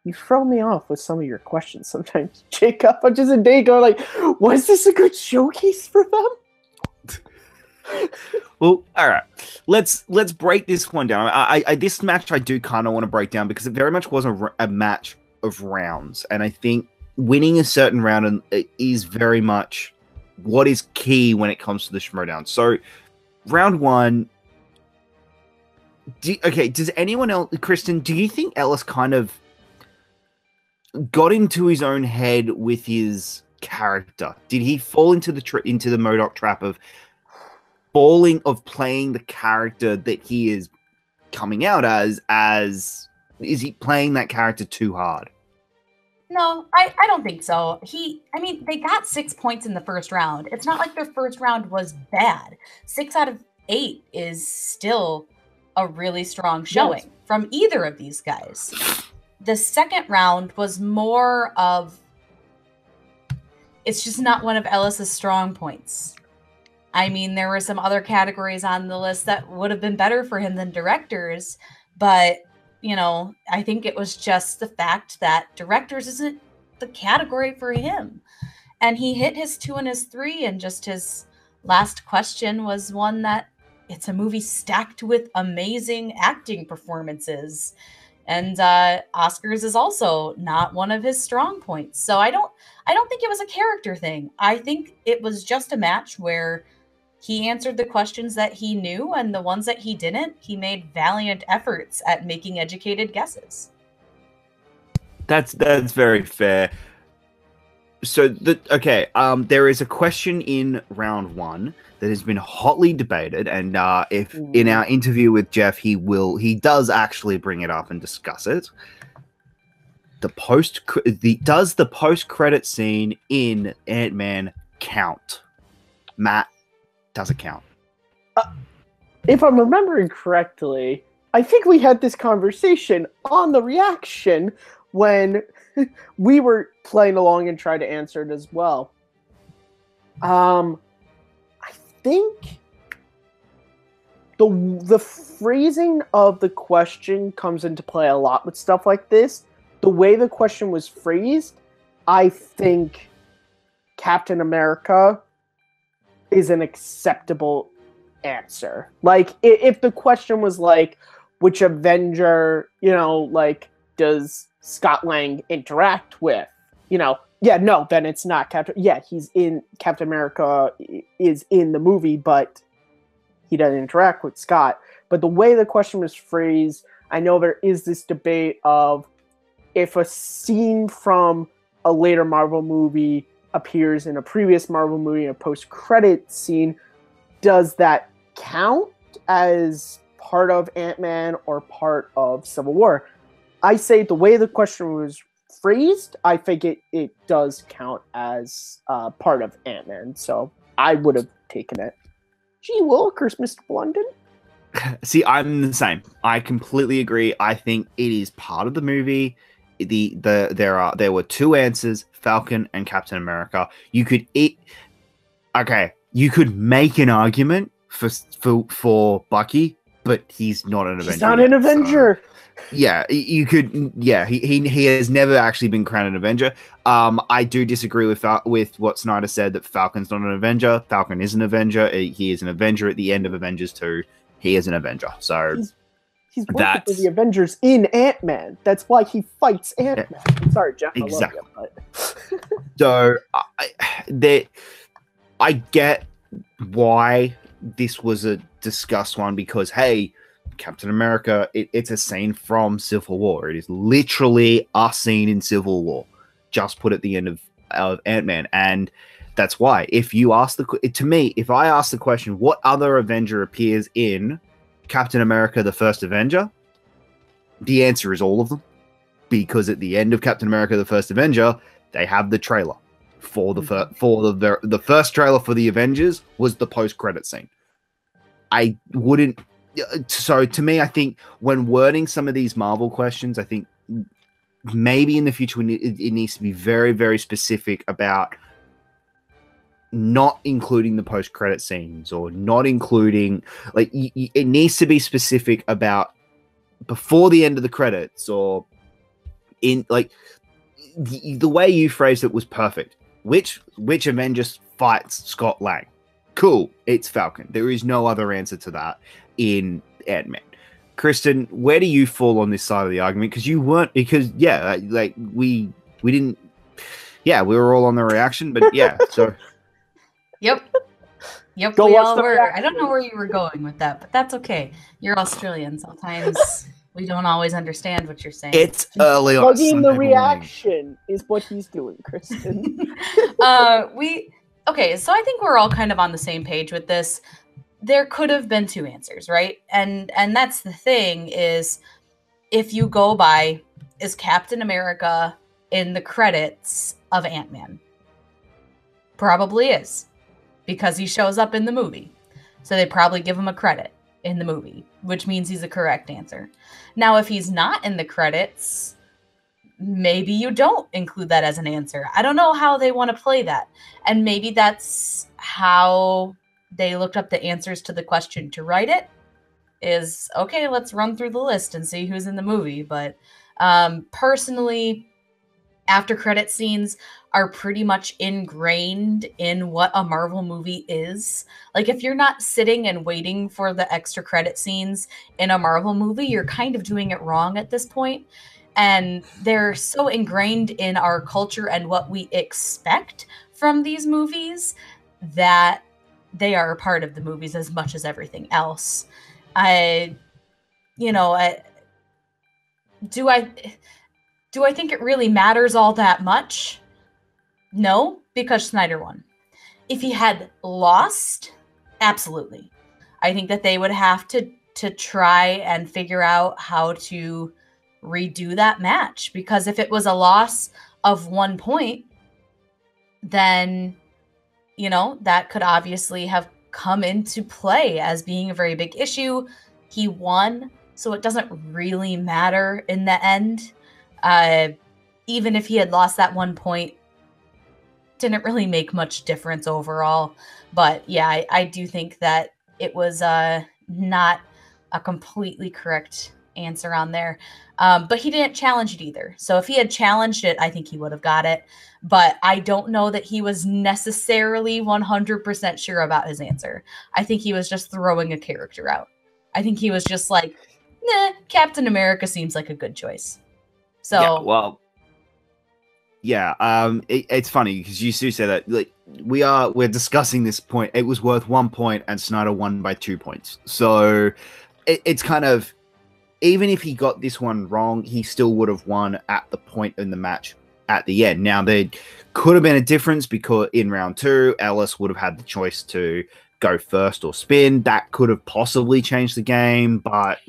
you throw me off with some of your questions sometimes, Jacob. I'm just a day going like, was this a good showcase for them? Well, all right. Let's break this one down. This match I do kind of want to break down because it very much was a match of rounds, and I think winning a certain round is very much what is key when it comes to the Schmoedown. So, round one. Does anyone else, Kristen? Do you think Ellis kind of got into his own head with his character? Did he fall into the MODOK trap of playing the character that he is coming out as is he playing that character too hard? No, I don't think so. They got 6 points in the first round. It's not like their first round was bad. 6 out of 8 is still a really strong showing from either of these guys. The second round was more of, it's just not one of Ellis's strong points. I mean, there were some other categories on the list that would have been better for him than directors, but, I think it was just the fact that directors isn't the category for him. And he hit his 2 and his 3, and just his last question was one that it's a movie stacked with amazing acting performances. And Oscars is also not one of his strong points. So I don't think it was a character thing. I think it was just a match where he answered the questions that he knew, and the ones that he didn't, he made valiant efforts at making educated guesses. That's very fair. So there is a question in round one that has been hotly debated, and if in our interview with Jeff, he does actually bring it up and discuss it. Does the post-credit scene in Ant-Man count? Matt, does it count? If I'm remembering correctly, I think we had this conversation on the reaction when we were playing along and tried to answer it as well. I think the phrasing of the question comes into play a lot with stuff like this. The way the question was phrased, I think Captain America is an acceptable answer. Like, if the question was like, which Avenger, does Scott Lang interact with? Then it's not Captain. Yeah, he's in Captain America is in the movie, but he doesn't interact with Scott. But the way the question was phrased, I know there is this debate of if a scene from a later Marvel movie appears in a previous Marvel movie, a post-credit scene, does that count as part of Ant-Man or part of Civil War? I say the way the question was phrased, I think it does count as part of Ant-Man. So I would have taken it. Gee willikers, Mr. Blunden. See, I'm the same. I completely agree. I think it is part of the movie. There were two answers: Falcon and Captain America. You could make an argument for Bucky, but he's not an Avenger. He's not an Avenger. So, yeah, you could. Yeah, he has never actually been crowned an Avenger. I do disagree with what Sneider said, that Falcon's not an Avenger. Falcon is an Avenger. He is an Avenger at the end of Avengers 2. He is an Avenger. So he's working for the Avengers in Ant-Man. That's why he fights Ant-Man. Yeah. Sorry, Jeff. Exactly. I love you, but... So I get why this was a discussed one, because hey, Captain America, it's a scene from Civil War. It is literally a scene in Civil War, just put at the end of Ant-Man, and that's why. If you ask if I ask the question, what other Avenger appears in Captain America: The First Avenger, the answer is all of them, because at the end of Captain America: The First Avenger, they have the trailer for the first trailer for the Avengers was the post-credit scene. I wouldn't. So to me, I think when wording some of these Marvel questions, I think maybe in the future it needs to be very, very specific about not including the post-credit scenes, or not including, like, it needs to be specific about before the end of the credits, or in, like, the way you phrased it was perfect. Which Avengers fights Scott Lang? Cool, it's Falcon. There is no other answer to that in Ant-Man. Kristen, where do you fall on this side of the argument? Because you weren't, because yeah, like we didn't, yeah, we were all on the reaction, but yeah, so. Yep, Go we watch all the were. reaction. I don't know where you were going with that, but that's okay. You're Australian. Sometimes we don't always understand what you're saying. It's early on Plugging Sunday the morning. reaction is what he's doing, Kristen. Okay, so I think we're all kind of on the same page with this. There could have been two answers, right? And that's the thing, is if you go by, is Captain America in the credits of Ant-Man? Probably is, because he shows up in the movie. So they probably give him a credit in the movie, which means he's a correct answer. Now, if he's not in the credits, maybe you don't include that as an answer. I don't know how they want to play that. And maybe that's how they looked up the answers to the question to write it, is, okay, let's run through the list and see who's in the movie. But personally, after credit scenes are pretty much ingrained in what a Marvel movie is. Like, if you're not sitting and waiting for the extra credit scenes in a Marvel movie, you're kind of doing it wrong at this point. And they're so ingrained in our culture and what we expect from these movies that they are a part of the movies as much as everything else. Do I think it really matters all that much? No, because Sneider won. If he had lost, absolutely. I think that they would have to try and figure out how to redo that match, because if it was a loss of 1 point, then, that could obviously have come into play as being a very big issue. He won, so it doesn't really matter in the end. Even if he had lost that 1 point, didn't really make much difference overall. But yeah, I do think that it was not a completely correct answer on there. But he didn't challenge it either. So if he had challenged it, I think he would have got it. But I don't know that he was necessarily 100% sure about his answer. I think he was just throwing a character out. I think he was just like, nah, Captain America seems like a good choice. So yeah, well, yeah, it's funny because you do say that, like, we're discussing this point. It was worth 1 point, and Sneider won by 2 points. So it's kind of, even if he got this one wrong, he still would have won at the point in the match at the end. Now, there could have been a difference because in round 2, Ellis would have had the choice to go first or spin. That could have possibly changed the game, but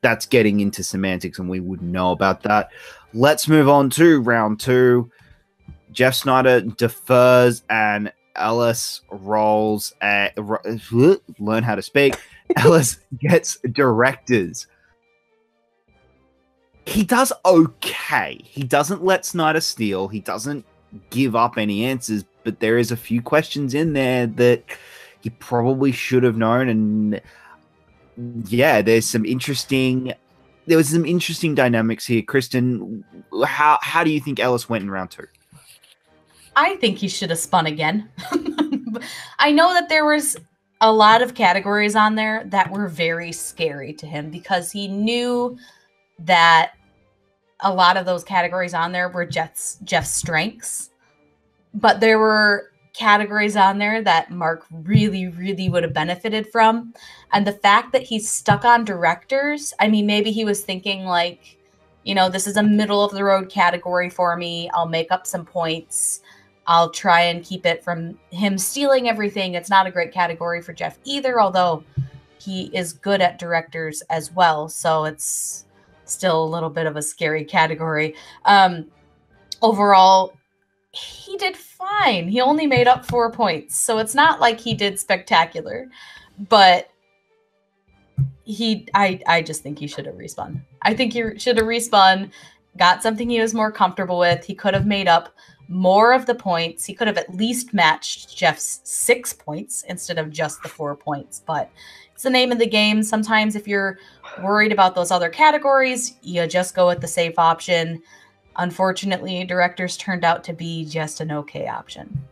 that's getting into semantics, and we wouldn't know about that. Let's move on to round 2. Jeff Sneider defers and Ellis rolls. Learn how to speak. Ellis gets directors. He does okay. He doesn't let Sneider steal. He doesn't give up any answers, but there is a few questions in there that he probably should have known. And yeah, there was some interesting dynamics here. Kristen, how do you think Ellis went in round 2? I think he should have spun again. I know that there was a lot of categories on there that were very scary to him because he knew that a lot of those categories on there were Jeff's strengths. But there were categories on there that Mark really, really would have benefited from. And the fact that he's stuck on directors, I mean, maybe he was thinking like, you know, this is a middle of the road category for me. I'll make up some points. I'll try and keep it from him stealing everything. It's not a great category for Jeff either, although he is good at directors as well. So it's still a little bit of a scary category. Overall, he did fine. He only made up 4 points. So it's not like he did spectacular, but I just think he should have respun. I think he should have respun, got something he was more comfortable with. He could have made up more of the points. He could have at least matched Jeff's 6 points instead of just the 4 points, but it's the name of the game. Sometimes if you're worried about those other categories, you just go with the safe option. Unfortunately, directors turned out to be just an okay option.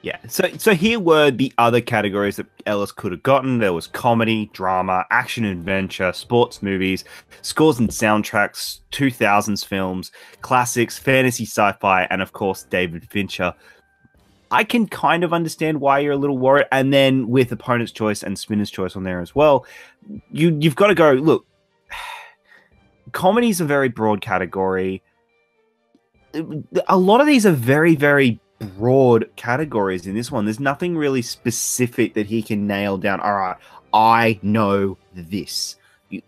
Yeah, so here were the other categories that Ellis could have gotten. There was comedy, drama, action adventure, sports movies, scores and soundtracks, 2000s films, classics, fantasy sci-fi, and of course, David Fincher. I can kind of understand why you're a little worried. And then with opponent's choice and spinner's choice on there as well, you've got to go, look, comedy is a very broad category. A lot of these are very, very broad categories in this one. There's nothing really specific that he can nail down. All right, I know this.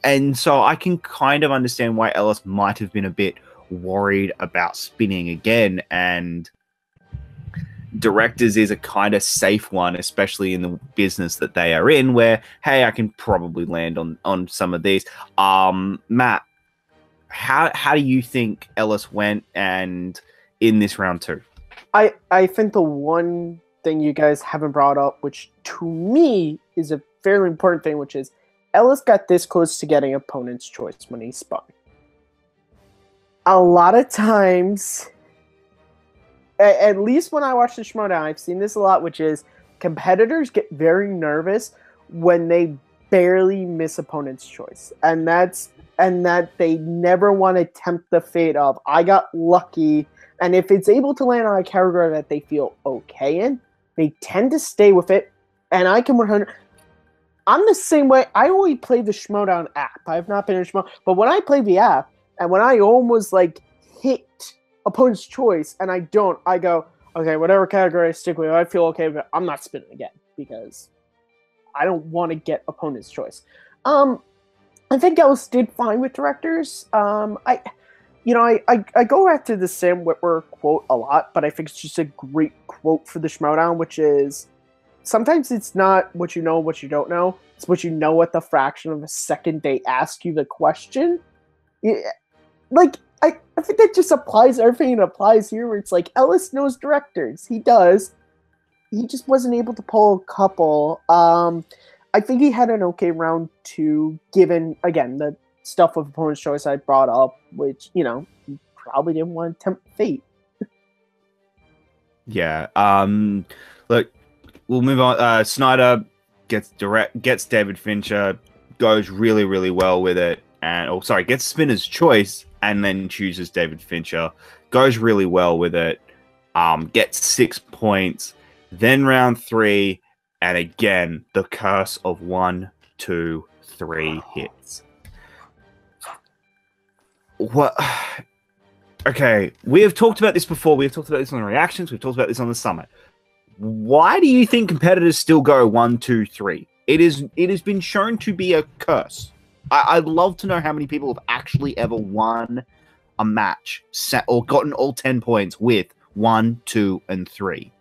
And so I can kind of understand why Ellis might have been a bit worried about spinning again. And directors is a kind of safe one, especially in the business that they are in, where, hey, I can probably land on some of these. Matt, how do you think Ellis went and in this round 2? I think the one thing you guys haven't brought up, which to me is a fairly important thing, which is Ellis got this close to getting opponent's choice when he spun. A lot of times, at least when I watch the Schmoedown, I've seen this a lot, which is competitors get very nervous when they barely miss opponent's choice. And that they never want to tempt the fate of, I got lucky. And if it's able to land on a category that they feel okay in, they tend to stay with it. And I can 100. I'm the same way. I only play the Schmoedown app. I have not been in Schmoedown. But when I play the app, and when I almost like hit opponent's choice, and I don't, I go, okay, whatever category I stick with, I feel okay with it. I'm not spinning again because I don't want to get opponent's choice. I think Ellis did fine with directors. I go back to the Sam Witwer quote a lot, but I think it's just a great quote for the Schmoedown, which is, sometimes it's not what you know, what you don't know. It's what you know at the fraction of a second they ask you the question. Yeah, like, I think that just applies everything. It applies here where it's like, Ellis knows directors. He does. He just wasn't able to pull a couple. I think he had an okay round 2, given, again, the stuff of opponent's choice I brought up, which, you know, he probably didn't want to tempt fate. Yeah. Look, we'll move on. Sneider gets David Fincher, goes really, really well with it, and gets spinner's choice and then chooses David Fincher, goes really well with it, gets 6 points. Then round 3, and again the curse of 1, 2, 3 hits. What? Okay, we have talked about this before. We have talked about this on the reactions. We've talked about this on the summit. Why do you think competitors still go 1, 2, 3? It has been shown to be a curse. I'd love to know how many people have actually ever won a match set or gotten all 10 points with 1, 2, and 3.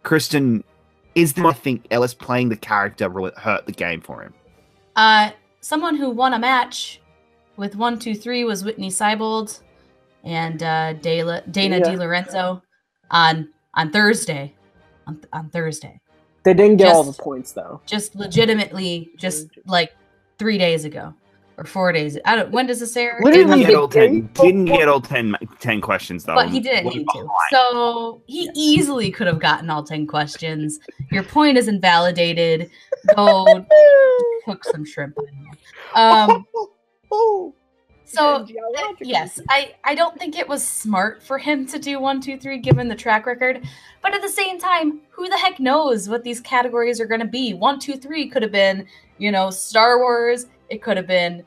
Kristen, I think Ellis playing the character really hurt the game for him. Someone who won a match with 1, 2, 3 was Whitney Seibold and Dana DiLorenzo on Thursday. On Thursday. They didn't get all the points though. Just legitimately, just like 3 days ago or 4 days. I don't. When does this air? Didn't get all 10 questions though. But he didn't need to. So he easily could have gotten all 10 questions. Your point is invalidated. Go cook some shrimp. So yes, I don't think it was smart for him to do 1, 2, 3 given the track record. But at the same time, who the heck knows what these categories are going to be? 1, 2, 3 could have been, Star Wars. It could have been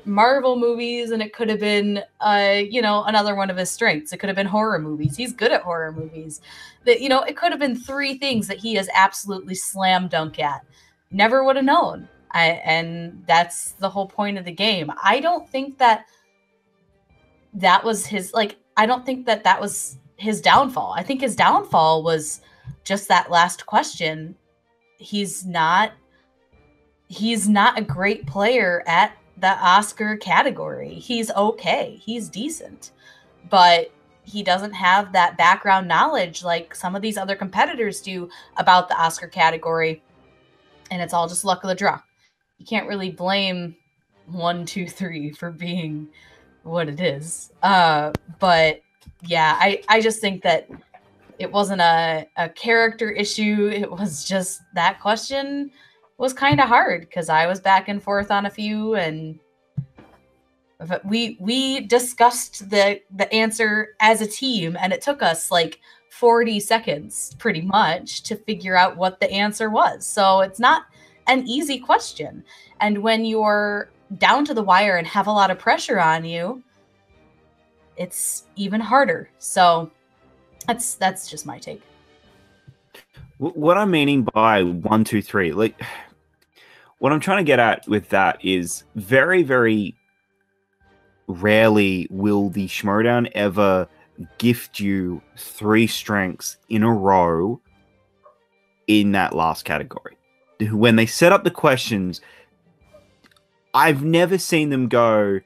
Marvel movies, and it could have been, another one of his strengths. It could have been horror movies. He's good at horror movies. It could have been 3 things that he is absolutely slam dunk at. Never would have known. And that's the whole point of the game. I don't think that was his, I don't think that was his downfall. I think his downfall was just that last question. He's not a great player at the Oscar category. He's okay. He's decent. But he doesn't have that background knowledge like some of these other competitors do about the Oscar category. And it's all just luck of the draw. You can't really blame 1, 2, 3 for being what it is. But yeah, I just think that it wasn't a character issue. It was just that question was kind of hard because I was back and forth on a few, and we discussed the answer as a team, and it took us 40 seconds pretty much to figure out what the answer was. So it's not an easy question. And when you're down to the wire and have a lot of pressure on you, it's even harder. So that's just my take. What I'm meaning by 1, 2, 3, what I'm trying to get at with that is very, very rarely will the Schmoedown ever gift you 3 strengths in a row in that last category. When they set up the questions, I've never seen them when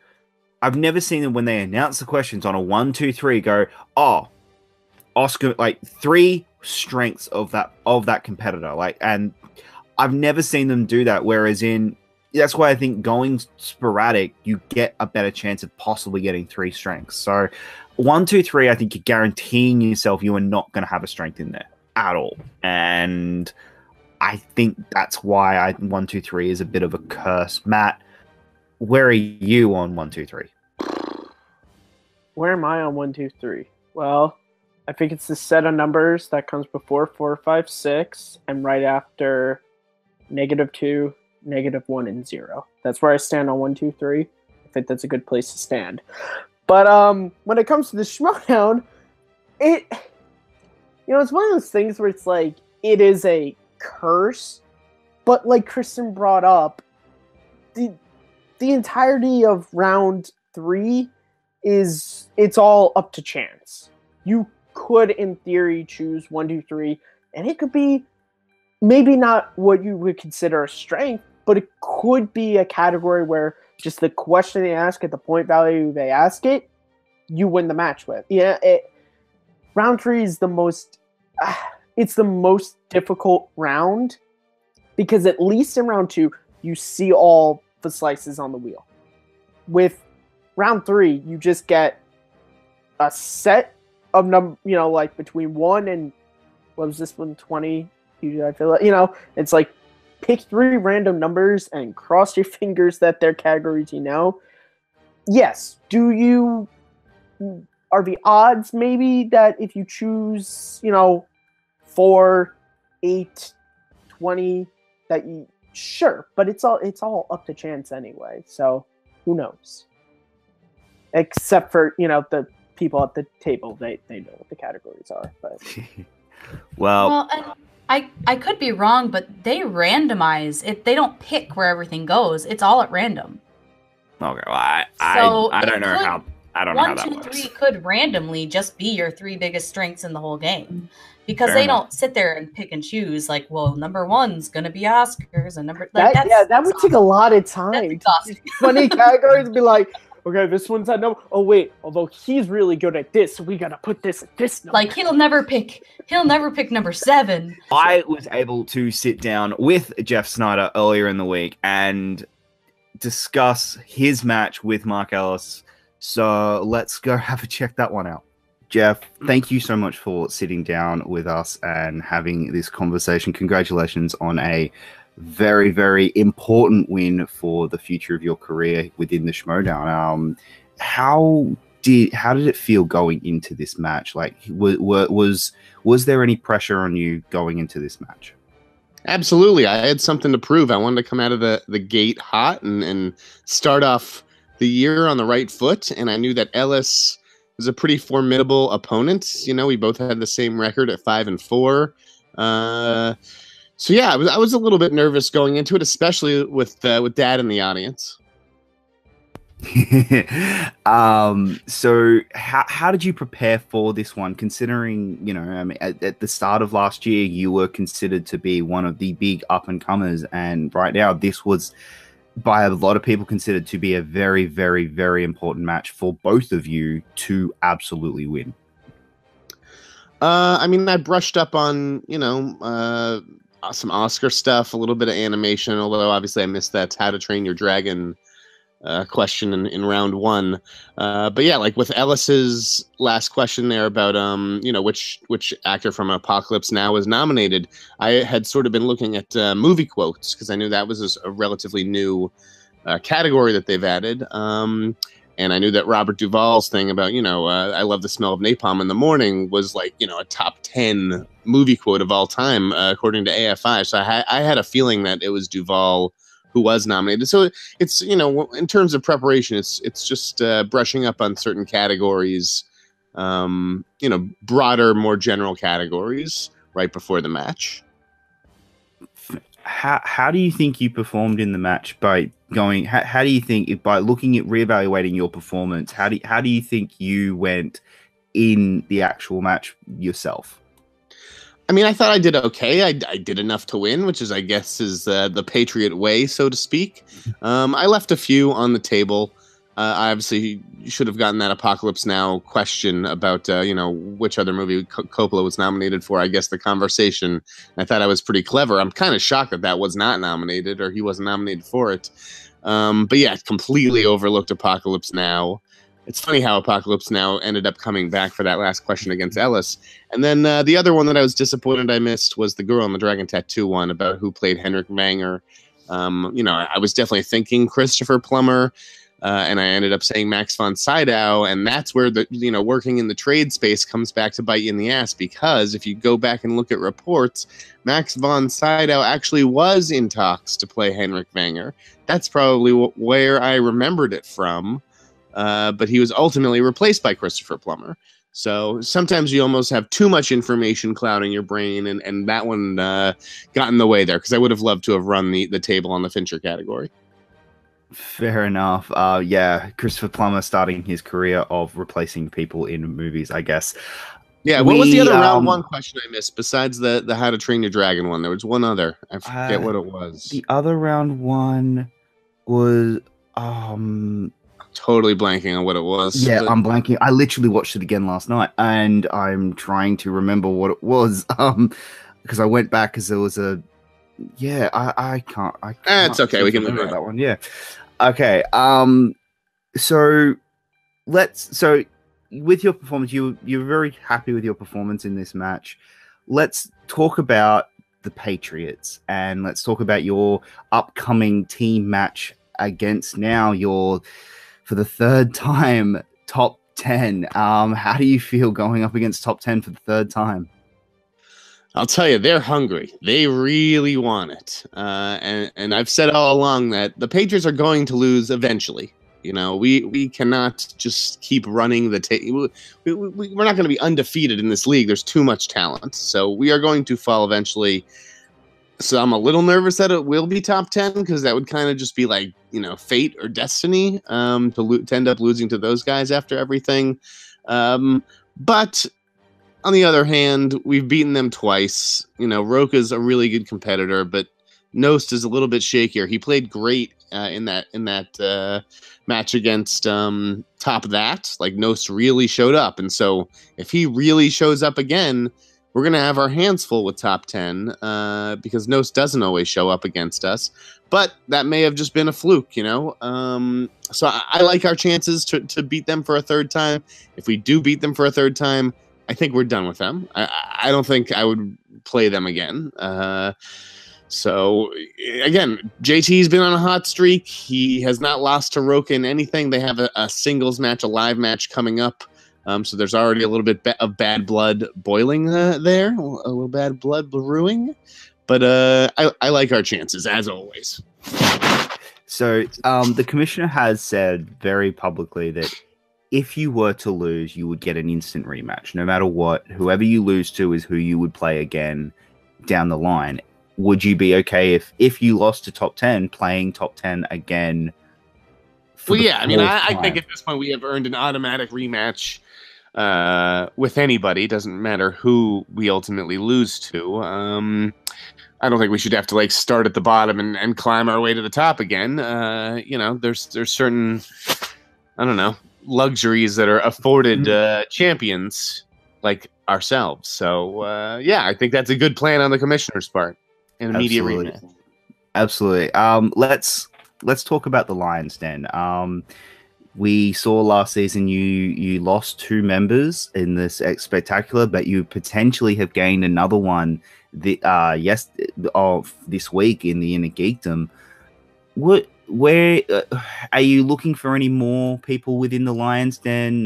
they announce the questions on a 1, 2, 3 go, oh, Oscar, 3 strengths of that competitor. And I've never seen them do that. Whereas that's why I think going sporadic, you get a better chance of possibly getting 3 strengths. So 1, 2, 3, I think you're guaranteeing yourself you are not going to have a strength in there at all. And I think that's why 1, 2, 3 is a bit of a curse. Matt, where are you on 1, 2, 3? Where am I on 1, 2, 3? Well, I think it's the set of numbers that comes before 4, 5, 6, and right after -2, -1, and 0. That's where I stand on 1, 2, 3. I think that's a good place to stand. But when it comes to the Schmoedown, it's one of those things where it's it is a curse, but like Kristen brought up, the entirety of round 3 it's all up to chance. You could in theory choose 1, 2, 3, and it could be maybe not what you would consider a strength, but it could be a category where just the question they ask at the point value they ask it, you win the match with. Yeah, round 3 is the most it's the most difficult round because at least in round 2 you see all the slices on the wheel. With round 3 you just get a set of between 1 and what was this one, 20? I feel it's pick 3 random numbers and cross your fingers that they're categories Yes, are the odds maybe that if you choose 4, 8, 20 that you sure, but it's all up to chance anyway, so who knows? Except for the people at the table, they know what the categories are, but well, I could be wrong, but they randomize it. They don't pick where everything goes. It's all at random. Okay, well, I don't know I don't know how 1, that 2, works. 3 could randomly just be your 3 biggest strengths in the whole game. Because Fair they enough. don't sit there and pick and choose like, well, number 1's gonna be Oscars and number That would take a lot of time. exhausting. 20 categories, be like, okay, this one's at number. Oh wait, although he's really good at this, so we gotta put this at this number. Like he'll never pick number 7. I was able to sit down with Jeff Sneider earlier in the week and discuss his match with Mark Ellis. So let's go have a check that one out. Jeff, thank you so much for sitting down with us and having this conversation. Congratulations on a very, very important win for the future of your career within the Schmoedown. How did it feel going into this match? Like, was there any pressure on you going into this match? Absolutely. I had something to prove. I wanted to come out of the gate hot and start off the year on the right foot. And I knew that Ellis was a pretty formidable opponent. You know, we both had the same record at 5-4. So yeah, I was a little bit nervous going into it, especially with Dad in the audience. So how did you prepare for this one, considering, you know, I mean, at the start of last year you were considered to be one of the big up and comers, and right now this was by a lot of people considered to be a very, very, very important match for both of you to absolutely win? I mean, I brushed up on, you know, some Oscar stuff, a little bit of animation, although obviously I missed that How to Train Your Dragon question in round 1. But yeah, like with Ellis's last question there about you know, which actor from Apocalypse Now was nominated, I had sort of been looking at movie quotes because I knew that was a relatively new category that they've added. And I knew that Robert Duvall's thing about, you know, I love the smell of napalm in the morning was like, you know, a top 10 movie quote of all time, according to AFI. So I had a feeling that it was Duvall who was nominated. So it's, you know, in terms of preparation, it's just brushing up on certain categories, you know, broader, more general categories right before the match. How do you think you performed in the match by going? How do you think, by looking at reevaluating your performance, how do you think you went in the actual match yourself? I mean, I thought I did okay. I did enough to win, which is, I guess, is the Patriot way, so to speak. I left a few on the table. I obviously should have gotten that Apocalypse Now question about, you know, which other movie Coppola was nominated for. I guess The Conversation. I thought I was pretty clever. I'm kind of shocked that was not nominated, or he wasn't nominated for it. But yeah, completely overlooked Apocalypse Now. It's funny how Apocalypse Now ended up coming back for that last question against Ellis. And then the other one that I was disappointed I missed was the Girl in the Dragon Tattoo one about who played Henrik Wenger. You know, I was definitely thinking Christopher Plummer. And I ended up saying Max von Sydow, and that's where the, you know, working in the trade space comes back to bite you in the ass, because if you go back and look at reports, Max von Sydow actually was in talks to play Henrik Wenger. That's probably where I remembered it from, but he was ultimately replaced by Christopher Plummer. So sometimes you almost have too much information clouding your brain, and that one got in the way there, because I would have loved to have run the table on the Fincher category. Fair enough. Yeah, Christopher Plummer starting his career of replacing people in movies, I guess. Yeah, what was the other round 1 question I missed besides the How to Train Your Dragon one? There was one other. I forget what it was. The other round 1 was totally blanking on what it was. Yeah, I'm blanking. I literally watched it again last night, and I'm trying to remember what it was. Because I went back because there was a. Yeah, I can't. It's okay. We can move that one. Yeah. Okay. So with your performance, you're very happy with your performance in this match. Let's talk about the Patriots, and let's talk about your upcoming team match against now your, for the 3rd time, top 10. How do you feel going up against top 10 for the 3rd time? I'll tell you, they're hungry. They really want it. And I've said all along that the Patriots are going to lose eventually. You know, we cannot just keep running the table. We're not going to be undefeated in this league. There's too much talent. So we are going to fall eventually. So I'm a little nervous that it will be top 10 because that would kind of just be like, fate or destiny to end up losing to those guys after everything. But on the other hand, we've beaten them twice. Roka's a really good competitor, but Nost is a little bit shakier. He played great in that match against Top That. Like Nost really showed up, and so if he really shows up again, we're gonna have our hands full with top 10 because Nost doesn't always show up against us. But that may have just been a fluke, So I like our chances to beat them for a third time. If we do beat them for a third time, I think we're done with them. I don't think I would play them again. So, again, JT's been on a hot streak. He has not lost to Roka in anything. They have a singles match, a live match coming up. So there's already a little bit of bad blood boiling there, a little bad blood brewing. But I like our chances, as always. So the commissioner has said very publicly that if you were to lose, you would get an instant rematch. No matter what, whoever you lose to is who you would play again down the line. Would you be okay if you lost to top 10, playing top 10 again? Well, yeah. I mean, I think at this point we have earned an automatic rematch with anybody. Doesn't matter who we ultimately lose to. I don't think we should have to start at the bottom and climb our way to the top again. There's certain, I don't know, luxuries that are afforded champions like ourselves. So I think that's a good plan on the commissioner's part. An immediate rematch. Absolutely. Let's talk about the Lions Den. We saw last season you lost 2 members in this spectacular, but you potentially have gained another one this week in the Innergeekdom. Where are you looking for any more people within the Lions Den?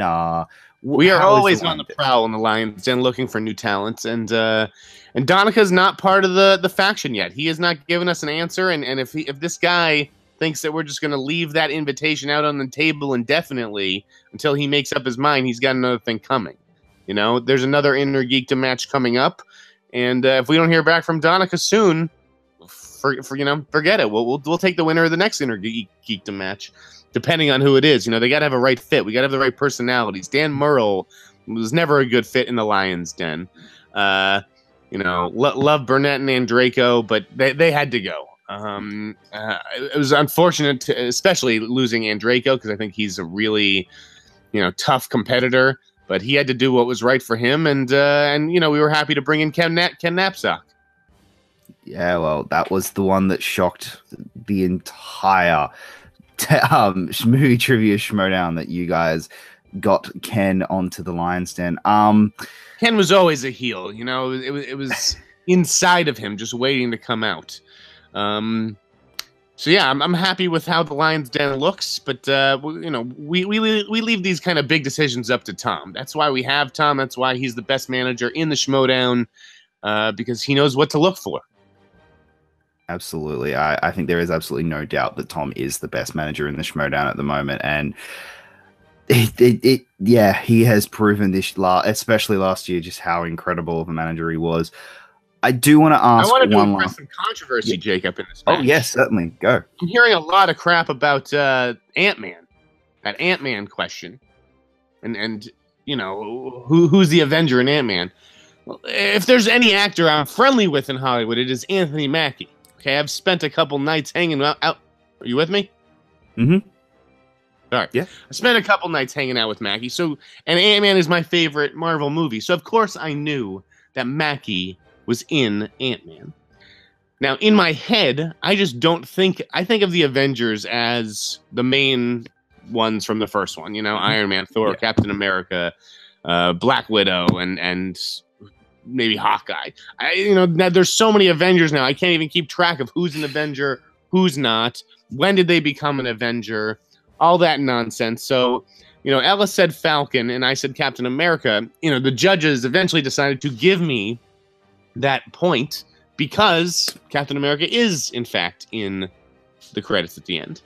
We are always on the prowl in the Lions Den looking for new talents, and Donika's not part of the faction yet. He has not given us an answer, and if this guy thinks that we're just going to leave that invitation out on the table indefinitely until he makes up his mind, he's got another thing coming. There's another Innergeekdom match coming up, and if we don't hear back from Donika soon, forget it. We'll take the winner of the next Innergeekdom match, depending on who it is. They got to have a right fit. We got to have the right personalities. Dan Murrell was never a good fit in the Lions Den. Love Burnett and Andraco, but they had to go. It was unfortunate, especially losing Andraco, because I think he's a really, tough competitor. But he had to do what was right for him, and we were happy to bring in Ken Knapsack. Yeah, well, that was the one that shocked the entire movie trivia Schmoedown that you guys got Ken onto the Lions Den. Ken was always a heel, it was inside of him, just waiting to come out. So yeah, I'm happy with how the Lions Den looks, but we leave these kind of big decisions up to Tom. That's why we have Tom. That's why he's the best manager in the Schmoedown, because he knows what to look for. Absolutely. I think there is absolutely no doubt that Tom is the best manager in the Schmoedown at the moment. And he has proven this, especially last year, just how incredible of a manager he was. I do want to ask one last some controversy, Jacob, in this match. Oh, yes, certainly. Go. I'm hearing a lot of crap about Ant-Man, that Ant-Man question. And who's the Avenger in Ant-Man? Well, if there's any actor I'm friendly with in Hollywood, it is Anthony Mackie. Okay, I've spent a couple nights hanging out. Are you with me? Mm-hmm. All right. Yeah. I spent a couple nights hanging out with Mackie. And Ant-Man is my favorite Marvel movie. So, of course, I knew that Mackie was in Ant-Man. Now, in my head, I just don't think... I think of the Avengers as the main ones from the first one. Iron Man, Thor, Captain America, Black Widow, and maybe Hawkeye. There's so many Avengers now. I can't even keep track of who's an Avenger, who's not. When did they become an Avenger? All that nonsense. So, Ella said Falcon, and I said Captain America. The judges eventually decided to give me that point because Captain America is, in fact, in the credits at the end.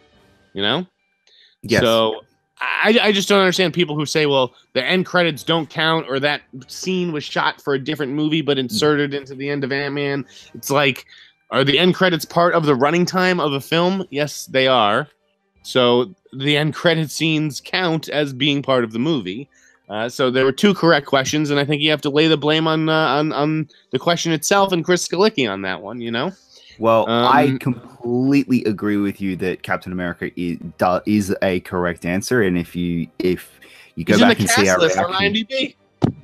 Yes. So I just don't understand people who say, well, the end credits don't count, or that scene was shot for a different movie but inserted into the end of Ant-Man. It's like, Are the end credits part of the running time of a film? Yes, they are. So the end credit scenes count as being part of the movie. So there were 2 correct questions, and I think you have to lay the blame on the question itself and Chris Skalicki on that one. You know. Well, I completely agree with you that Captain America is a correct answer, and if you go back and see our reaction, on IMDb.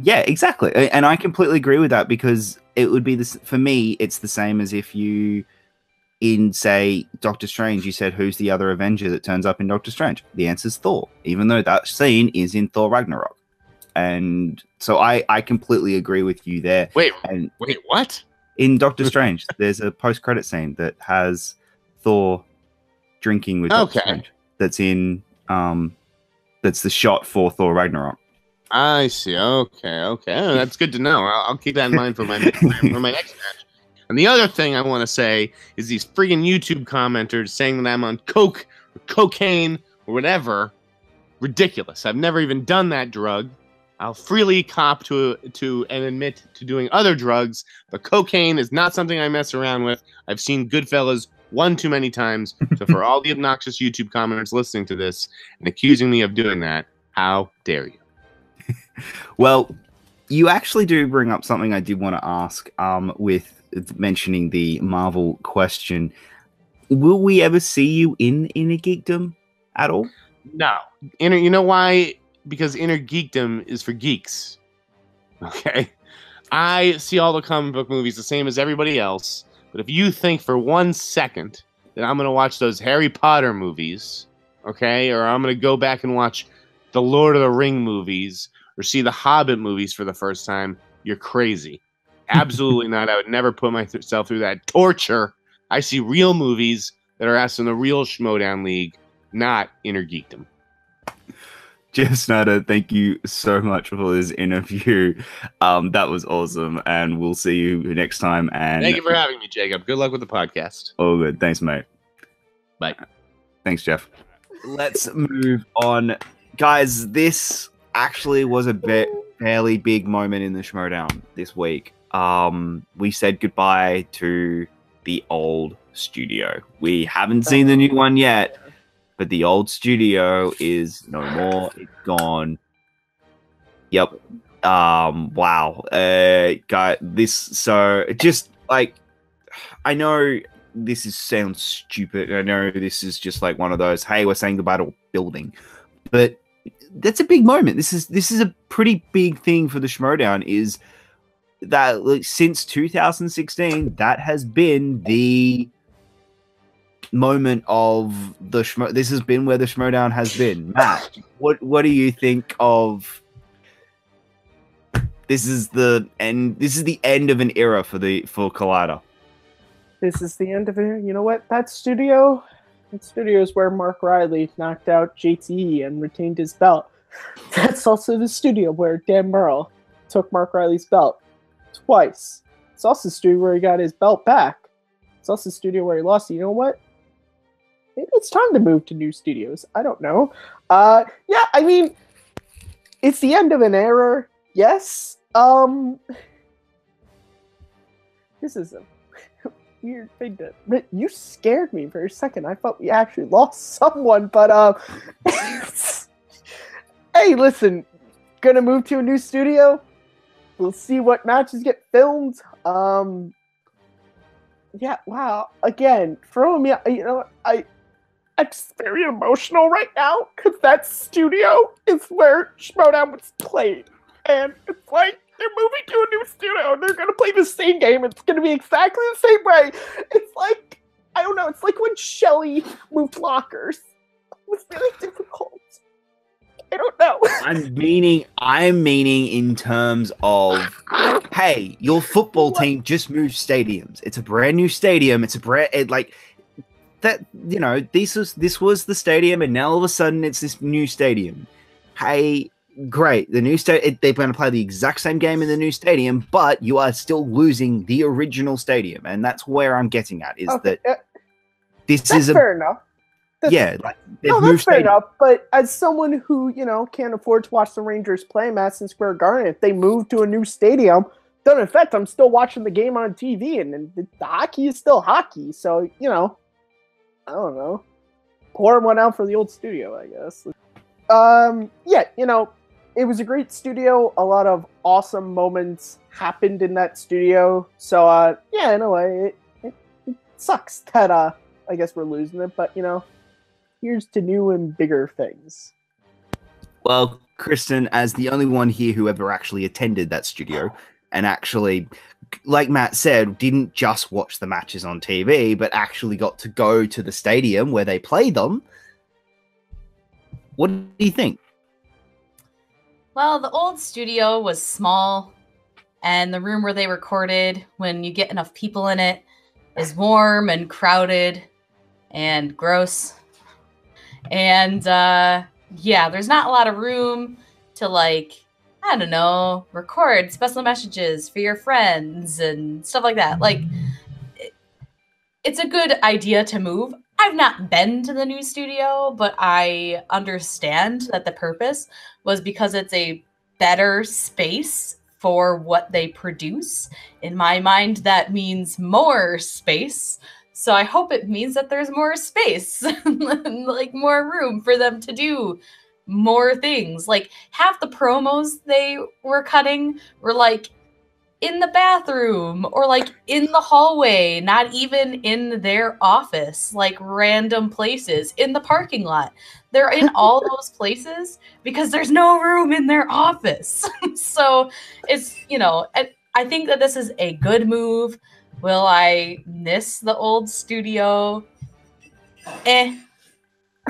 Yeah, exactly, and I completely agree with that because it would be this for me. It's the same as if you, in say Doctor Strange, you said who's the other Avenger that turns up in Doctor Strange? The answer's Thor, even though that scene is in Thor Ragnarok, and so I completely agree with you there. Wait, and what? In Doctor Strange, there's a post-credit scene that has Thor drinking with Doctor Strange. That's in that's the shot for Thor Ragnarok. I see. Okay. Oh, that's good to know. I'll keep that in mind for my next match. And the other thing I want to say is these friggin' YouTube commenters saying that I'm on coke or cocaine or whatever. Ridiculous. I've never even done that drug. I'll freely cop to and admit to doing other drugs, but cocaine is not something I mess around with. I've seen Goodfellas one too many times. So for all the obnoxious YouTube commenters listening to this and accusing me of doing that, how dare you? Well, you actually do bring up something I did want to ask with mentioning the Marvel question. Will we ever see you in Innergeekdom at all? No. You know why? Because Innergeekdom is for geeks. Okay? I see all the comic book movies the same as everybody else, but if you think for 1 second that I'm going to watch those Harry Potter movies, okay, or I'm going to go back and watch the Lord of the Ring movies, or see the Hobbit movies for the first time, you're crazy. Absolutely not. I would never put myself through that torture. I see real movies that are asked in the real Schmoedown League, not Innergeekdom. Jeff Sneider, thank you so much for this interview. That was awesome, and we'll see you next time. And thank you for having me, Jacob. Good luck with the podcast. All good. Thanks, mate. Bye. Thanks, Jeff. Let's move on. Guys, this actually was a fairly big moment in the Schmoedown this week. We said goodbye to the old studio. We haven't seen the new one yet, but the old studio is no more. It's gone. Yep. Wow. Got this. So just like, I know this sounds stupid. I know this is just like one of those, hey, we're saying goodbye to a building, but that's a big moment. This is a pretty big thing for the Schmoedown, is that like, since 2016, that has been the moment of the this has been where the Schmoedown has been. Matt, what do you think of this? Is the end of an era for Collider. This is the end of it. You know what? That studio is where Mark Riley knocked out JTE and retained his belt. That's also the studio where Dan Murrell took Mark Riley's belt twice. It's also the studio where he got his belt back. It's also the studio where he lost it. You know what? Maybe it's time to move to new studios. I don't know. Yeah, I mean, it's the end of an era. Yes. This is a weird thing but you scared me for a second. I thought we actually lost someone, but hey, listen, gonna move to a new studio. We'll see what matches get filmed. Yeah, wow. Again, throwing me, you know, I'm just very emotional right now because that studio is where Schmoedown was played, and it's like they're moving to a new studio and they're gonna play the same game. It's gonna be exactly the same way. It's like, I don't know. It's like when Shelly moved lockers. It was really difficult. I don't know. I'm meaning in terms of, hey, your football team just moved stadiums. It's a brand new stadium. It's a like that. You know, this was the stadium, and now all of a sudden it's this new stadium. Hey, great, the new stadium. They're going to play the exact same game in the new stadium, but you are still losing the original stadium, and that's where I'm getting at. Is that this is fair enough. Like, that's fair enough. But as someone who, you know, can't afford to watch the Rangers play Madison Square Garden, if they move to a new stadium, in effect, I'm still watching the game on TV, and the hockey is still hockey. So, you know, I don't know. Pour one out for the old studio, I guess. Yeah, you know, it was a great studio. A lot of awesome moments happened in that studio. So, yeah, in a way, it sucks that, I guess we're losing it. But, you know, here's to new and bigger things. Well, Kristen, as the only one here who ever actually attended that studio and actually, like Matt said, didn't just watch the matches on TV, but actually got to go to the stadium where they play them. What do you think? Well, the old studio was small, and the room where they recorded, when you get enough people in it, is warm and crowded and gross. And, yeah, there's not a lot of room to, like, I don't know, record special messages for your friends and stuff like that. Like, it's a good idea to move. I've not been to the new studio, but I understand that the purpose was because it's a better space for what they produce. In my mind, that means more space. So I hope it means that there's more space, like more room for them to do more things. Like half the promos they were cutting were like in the bathroom or like in the hallway, not even in their office, like random places in the parking lot. They're in all those places because there's no room in their office. So it's, you know, I think that this is a good move. Will I miss the old studio?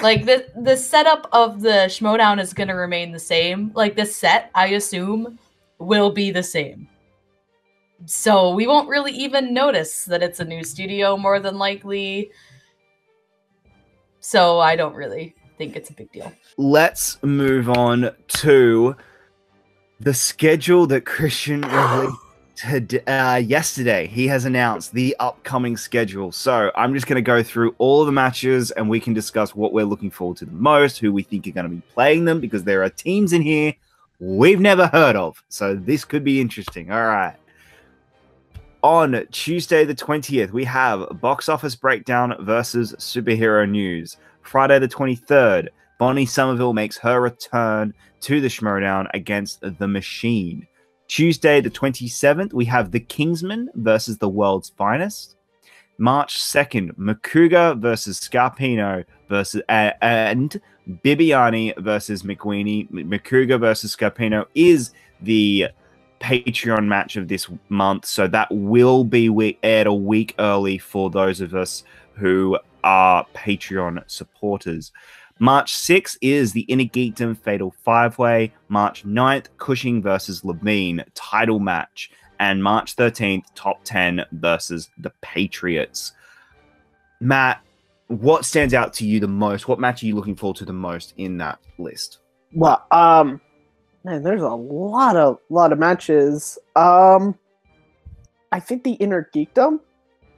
Like, the setup of the Schmoedown is going to remain the same. Like, the set, I assume, will be the same. So we won't really even notice that it's a new studio, more than likely. So I don't really think it's a big deal. Let's move on to the schedule that Christian released yesterday. He has announced the upcoming schedule. So I'm just going to go through all of the matches and we can discuss what we're looking forward to the most, who we think are going to be playing them, because there are teams in here we've never heard of. So this could be interesting. All right. On Tuesday the 20th, we have Box Office Breakdown versus Superhero News. Friday the 23rd, Bonnie Somerville makes her return to the Schmoedown against The Machine. Tuesday the 27th, we have The Kingsman versus The World's Finest. March 2nd, Makuga versus Scarpino versus and Bibiani versus McWeenie. Makuga versus Scarpino is the Patreon match of this month, so that will be aired a week early for those of us who are Patreon supporters. March 6th is the Innergeekdom Fatal 5-Way. March 9th, Cushing versus Levine title match. And March 13th, Top 10 versus the Patriots. Matt, what stands out to you the most? What match are you looking forward to the most in that list? Well, man, there's a lot of matches. I think the Innergeekdom,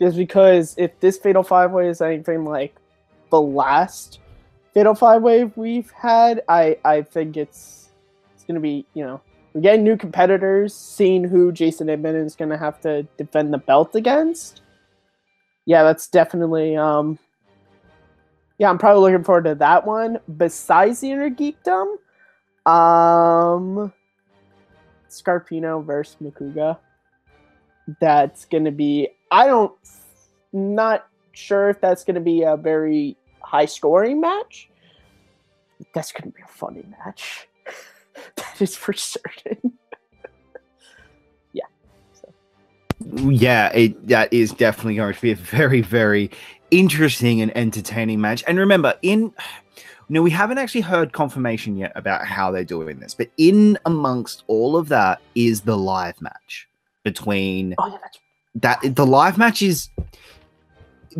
just because if this Fatal 5-Way is anything like the last Fatal 5-Way we've had, I think it's going to be, you know, we're getting new competitors, seeing who Jason Edmond is going to have to defend the belt against. Yeah, that's definitely, yeah, I'm probably looking forward to that one. Besides the Innergeekdom, Scarpino versus Makuga. That's going to be, not sure if that's going to be a very high scoring match. That's going to be a funny match. That is for certain. Yeah. So. Yeah, that is definitely going to be a very, very interesting and entertaining match. And remember, we haven't actually heard confirmation yet about how they're doing this, but in amongst all of that is the live match between. Oh, yeah, the live match is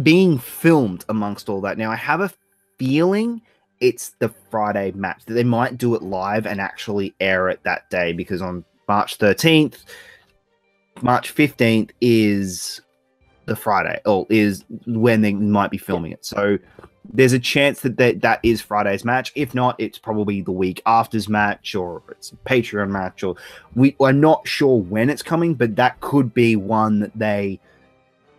being filmed amongst all that. Now, I have a feeling it's the Friday match that they might do it live and actually air it that day, because on March 13th, March 15th is the Friday, or is when they might be filming it. So there's a chance that that is Friday's match. If not, it's probably the week after's match, or it's a Patreon match, or I'm not sure when it's coming, but that could be one that they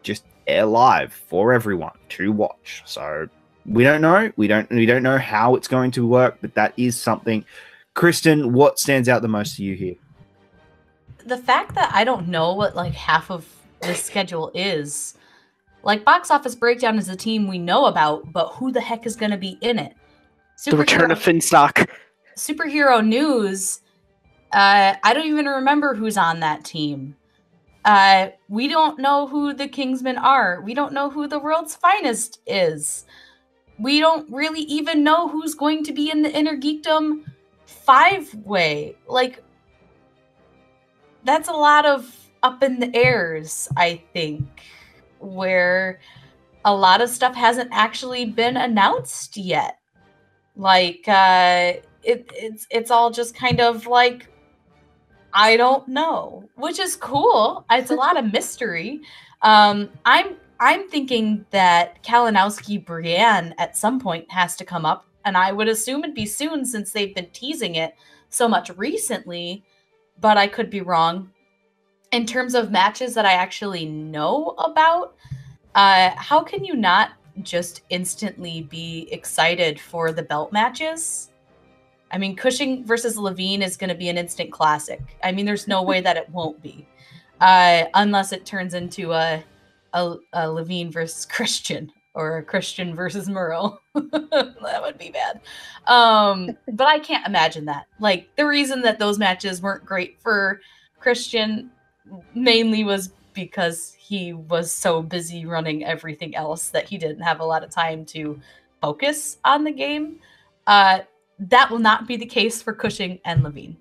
just air live for everyone to watch. So we don't know. We don't know how it's going to work, but that is something. Kristen, what stands out the most to you here? The fact that I don't know what like half of this schedule is. Like, Box Office Breakdown is a team we know about, but who the heck is going to be in it? The return of Finstock. Superhero News, I don't even remember who's on that team. We don't know who the Kingsmen are. We don't know who the World's Finest is. We don't really even know who's going to be in the Innergeekdom 5-way. Like, that's a lot of up in the airs, I think, where a lot of stuff hasn't actually been announced yet. Like, it's all just kind of like, I don't know, which is cool. It's a lot of mystery. I'm thinking that Kalinowski Brienne at some point has to come up, and I would assume it'd be soon since they've been teasing it so much recently, but I could be wrong. In terms of matches that I actually know about, how can you not just instantly be excited for the belt matches? I mean, Cushing versus Levine is going to be an instant classic. I mean, there's no way that it won't be, unless it turns into a Levine versus Christian, or a Christian versus Murrow. That would be bad. But I can't imagine that. Like, the reason that those matches weren't great for Christian mainly was because he was so busy running everything else that he didn't have a lot of time to focus on the game. That will not be the case for Cushing and Levine.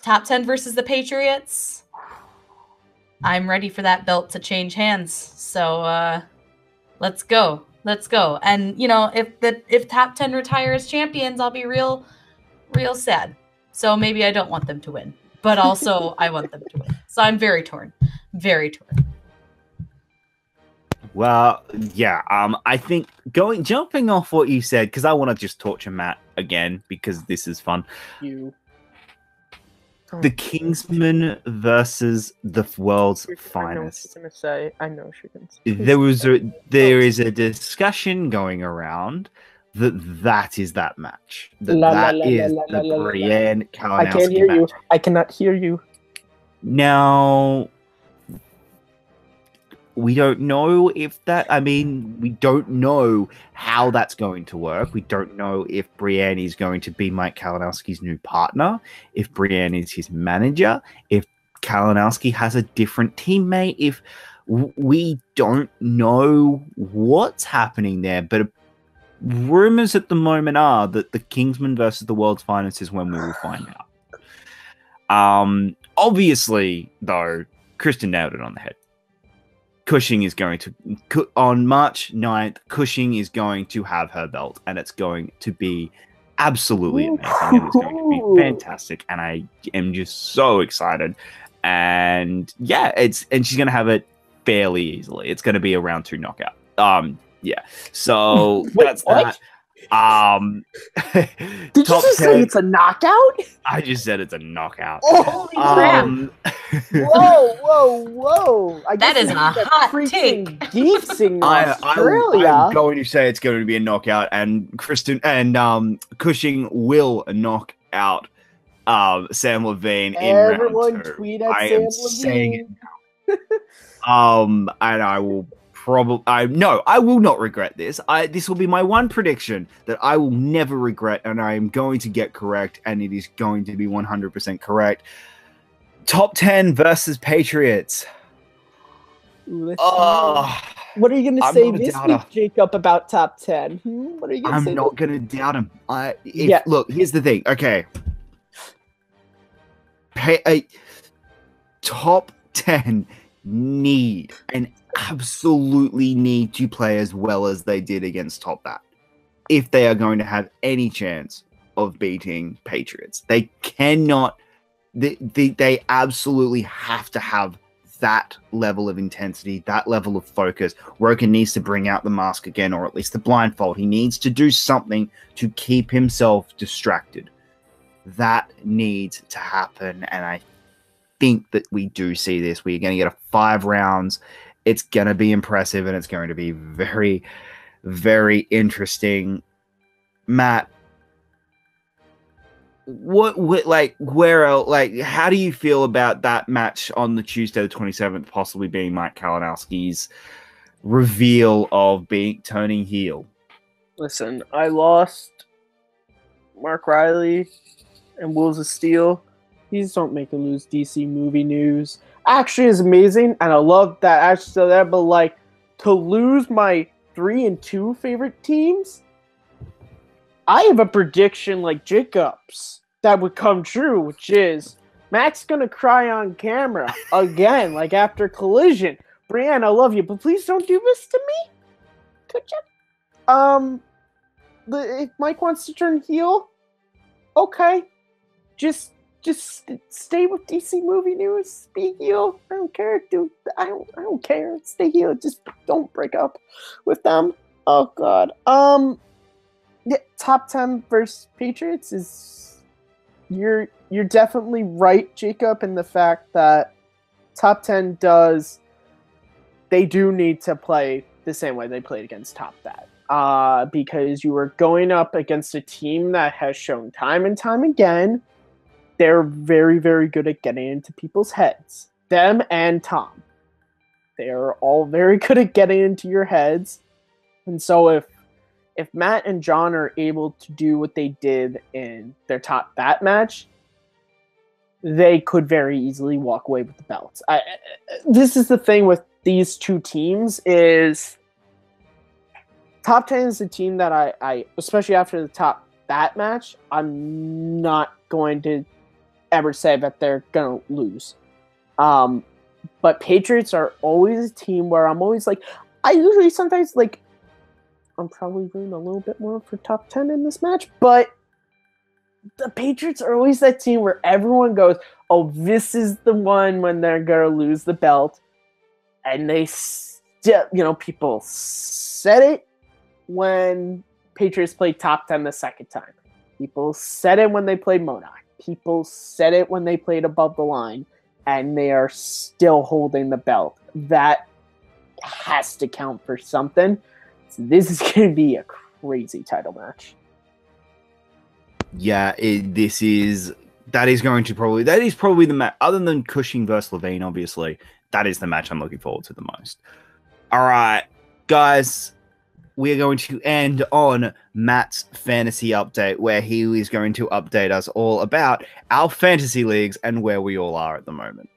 Top 10 versus the Patriots. I'm ready for that belt to change hands. So let's go. Let's go. And, you know, if Top 10 retire as champions, I'll be real sad. So maybe I don't want them to win. But also, I want them to win. So I'm very torn. Very torn. Well, yeah. I think jumping off what you said, because I want to just torture Matt again, because this is fun. The Kingsmen versus the World's Finest. I know what she's gonna say. I know she's gonna say. There is a discussion going around that is that match. That is the Brienne Kalinowski I can't hear match. you. I cannot hear you. Now, we don't know if that. I mean, we don't know how that's going to work. We don't know if Brienne is going to be Mike Kalinowski's new partner, if Brienne is his manager, if Kalinowski has a different teammate. If we don't know what's happening there, but rumors at the moment are that the Kingsman versus the World's Finest is when we will find out. Obviously, though, Kristen nailed it on the head. Cushing is going to, on March 9th, Cushing is going to have her belt, and it's going to be absolutely amazing. And it's going to be fantastic, and I am just so excited. And yeah, and she's going to have it fairly easily. It's going to be a round 2 knockout. Yeah. So Wait, that's what? that. Did you just say it's a knockout? I just said it's a knockout. Holy crap! Whoa! That is a hot take. Geese in Australia. I'm going to say it's going to be a knockout, and Kristen and Cushing will knock out Sam Levine in Everyone round 2. tweet at I Sam am saying it Levine. now. And I will I will not regret this. This will be my one prediction that I will never regret, and I am going to get correct, and it is going to be 100% correct. Top 10 versus Patriots. Ooh, Oh, what are you going to I'm say not a this doubter. week, Jacob, about top 10? What are you going to say? I'm not going to doubt him. Yeah. Look, here's the thing. Okay. Top 10 need and absolutely need to play as well as they did against Top That if they are going to have any chance of beating Patriots. They cannot. They absolutely have to have that level of intensity, that level of focus. Roken needs to bring out the mask again, or at least the blindfold. He needs to do something to keep himself distracted. That needs to happen, and I think that we do see this. We're going to get 5 rounds. It's going to be impressive, and it's going to be very, very interesting. Matt, where else, how do you feel about that match on the Tuesday the 27th possibly being Mike Kalinowski's reveal of turning heel? Listen, I lost Mark Riley and Wolves of Steel. Please don't make it lose DC movie news. Actually is amazing, and I love that actually so that, but to lose my 3 and 2 favorite teams, I have a prediction like Jacob's that would come true, which is Matt's gonna cry on camera again, like after Collision. Brienne, I love you, but please don't do this to me. Could you? If Mike wants to turn heel, okay, just stay with DC movie news. Be heel. I don't care, dude. I don't care. Stay heel. Just don't break up with them. Oh God. Yeah, top 10 versus Patriots is you're definitely right, Jacob, in the fact that top 10 they do need to play the same way they played against Top Bat. Because you are going up against a team that has shown time and time again they're very, very good at getting into people's heads. Them and Tom. They are all very good at getting into your heads. And so if Matt and John are able to do what they did in their Top Bat match, they could very easily walk away with the belts. This is the thing with these two teams is Top 10 is a team that I especially after the Top Bat match, I'm not going to ever say that they're going to lose. But Patriots are always a team where I'm always I usually sometimes I'm probably rooting a little bit more for top 10 in this match, but the Patriots are always that team where everyone goes, oh, this is the one when they're going to lose the belt. And they still, people said it when Patriots played top 10 the second time. People said it when they played Modoc. People said it when they played Above the Line, and they are still holding the belt. That has to count for something. This is going to be a crazy title match. Yeah, that is probably the match, other than Cushing versus Levine, obviously, that is the match I'm looking forward to the most. All right, guys, we're going to end on Matt's fantasy update, where he is going to update us all about our fantasy leagues and where we all are at the moment.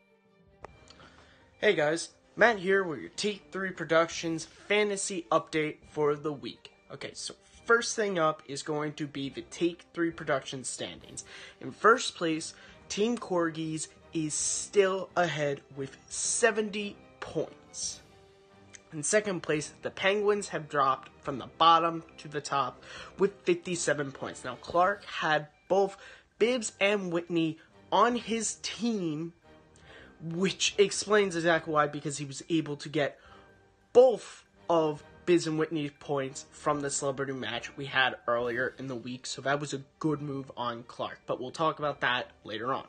Hey guys, Matt here with your Take 3 Productions fantasy update for the week. Okay, so first thing up is going to be the Take 3 Productions standings. In first place, Team Corgis is still ahead with 70 points. In second place, the Penguins have dropped from the bottom to the top with 57 points. Now, Clark had both Bibbs and Whitney on his team, which explains exactly why, because he was able to get both of Bibbs and Whitney's points from the celebrity match we had earlier in the week. So that was a good move on Clark, but we'll talk about that later on.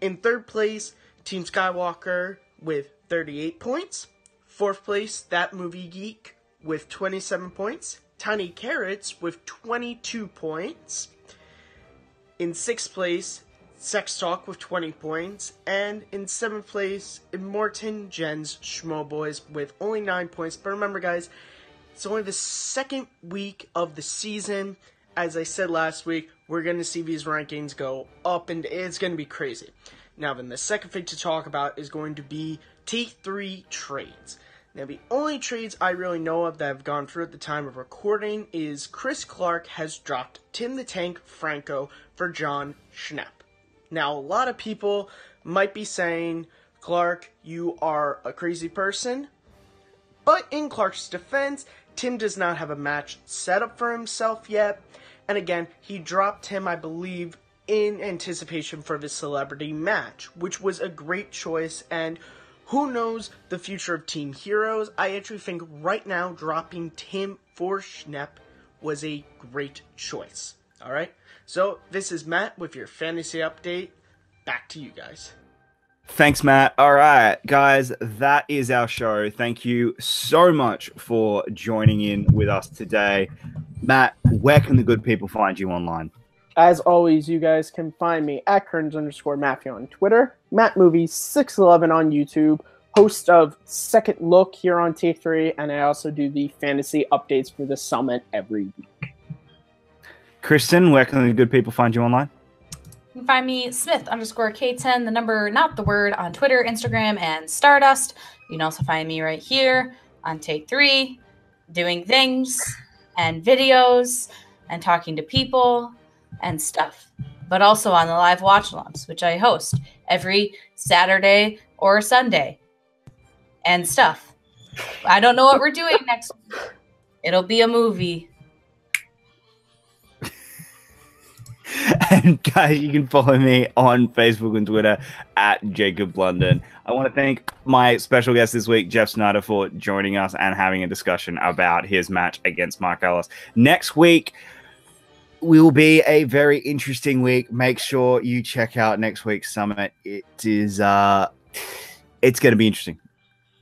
In third place, Team Skywalker with 38 points. Fourth place, That Movie Geek with 27 points. Tiny Carrots with 22 points. In sixth place, Sex Talk with 20 points. And in seventh place, Immortan Jen's Schmo Boys with only 9 points. But remember, guys, it's only the second week of the season. As I said last week, we're going to see these rankings go up, and it's going to be crazy. Now then, the second thing to talk about is going to be T3 trades. Now, the only trades I really know of that have gone through at the time of recording is Chris Clark has dropped Tim the Tank Franco for John Schnepp. Now, a lot of people might be saying, Clark, you are a crazy person. But in Clark's defense, Tim does not have a match set up for himself yet. And again, he dropped him, I believe, in anticipation for the celebrity match, which was a great choice. And who knows the future of Team Heroes? I actually think right now dropping Tim for Schnepp was a great choice. Alright, so this is Matt with your fantasy update. Back to you guys. Thanks, Matt. All right, guys, that is our show. Thank you so much for joining in with us today. Matt, where can the good people find you online? As always, you guys can find me at Kearns_Matthew on Twitter, MattMovies611 on YouTube, host of Second Look here on Take 3, and I also do the fantasy updates for the summit every week. Kristen, where can the good people find you online? You can find me Smith_K10, the number, not the word, on Twitter, Instagram, and Stardust. You can also find me right here on Take 3, doing things and videos and talking to people and stuff. But also on the live watch-alongs, which I host every Saturday or Sunday and stuff. I don't know what we're doing next week. It'll be a movie. And guys, you can follow me on Facebook and Twitter at Jacob Blunden. I want to thank my special guest this week, Jeff Sneider, for joining us and having a discussion about his match against Mark Ellis. Next week will be a very interesting week. Make sure you check out next week's summit. It's going to be interesting.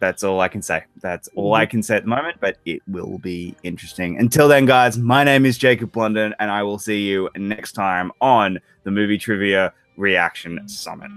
That's all I can say. That's all I can say at the moment, but it will be interesting. Until then, guys, my name is Jacob Blunden, and I will see you next time on the Movie Trivia Reaction Summit.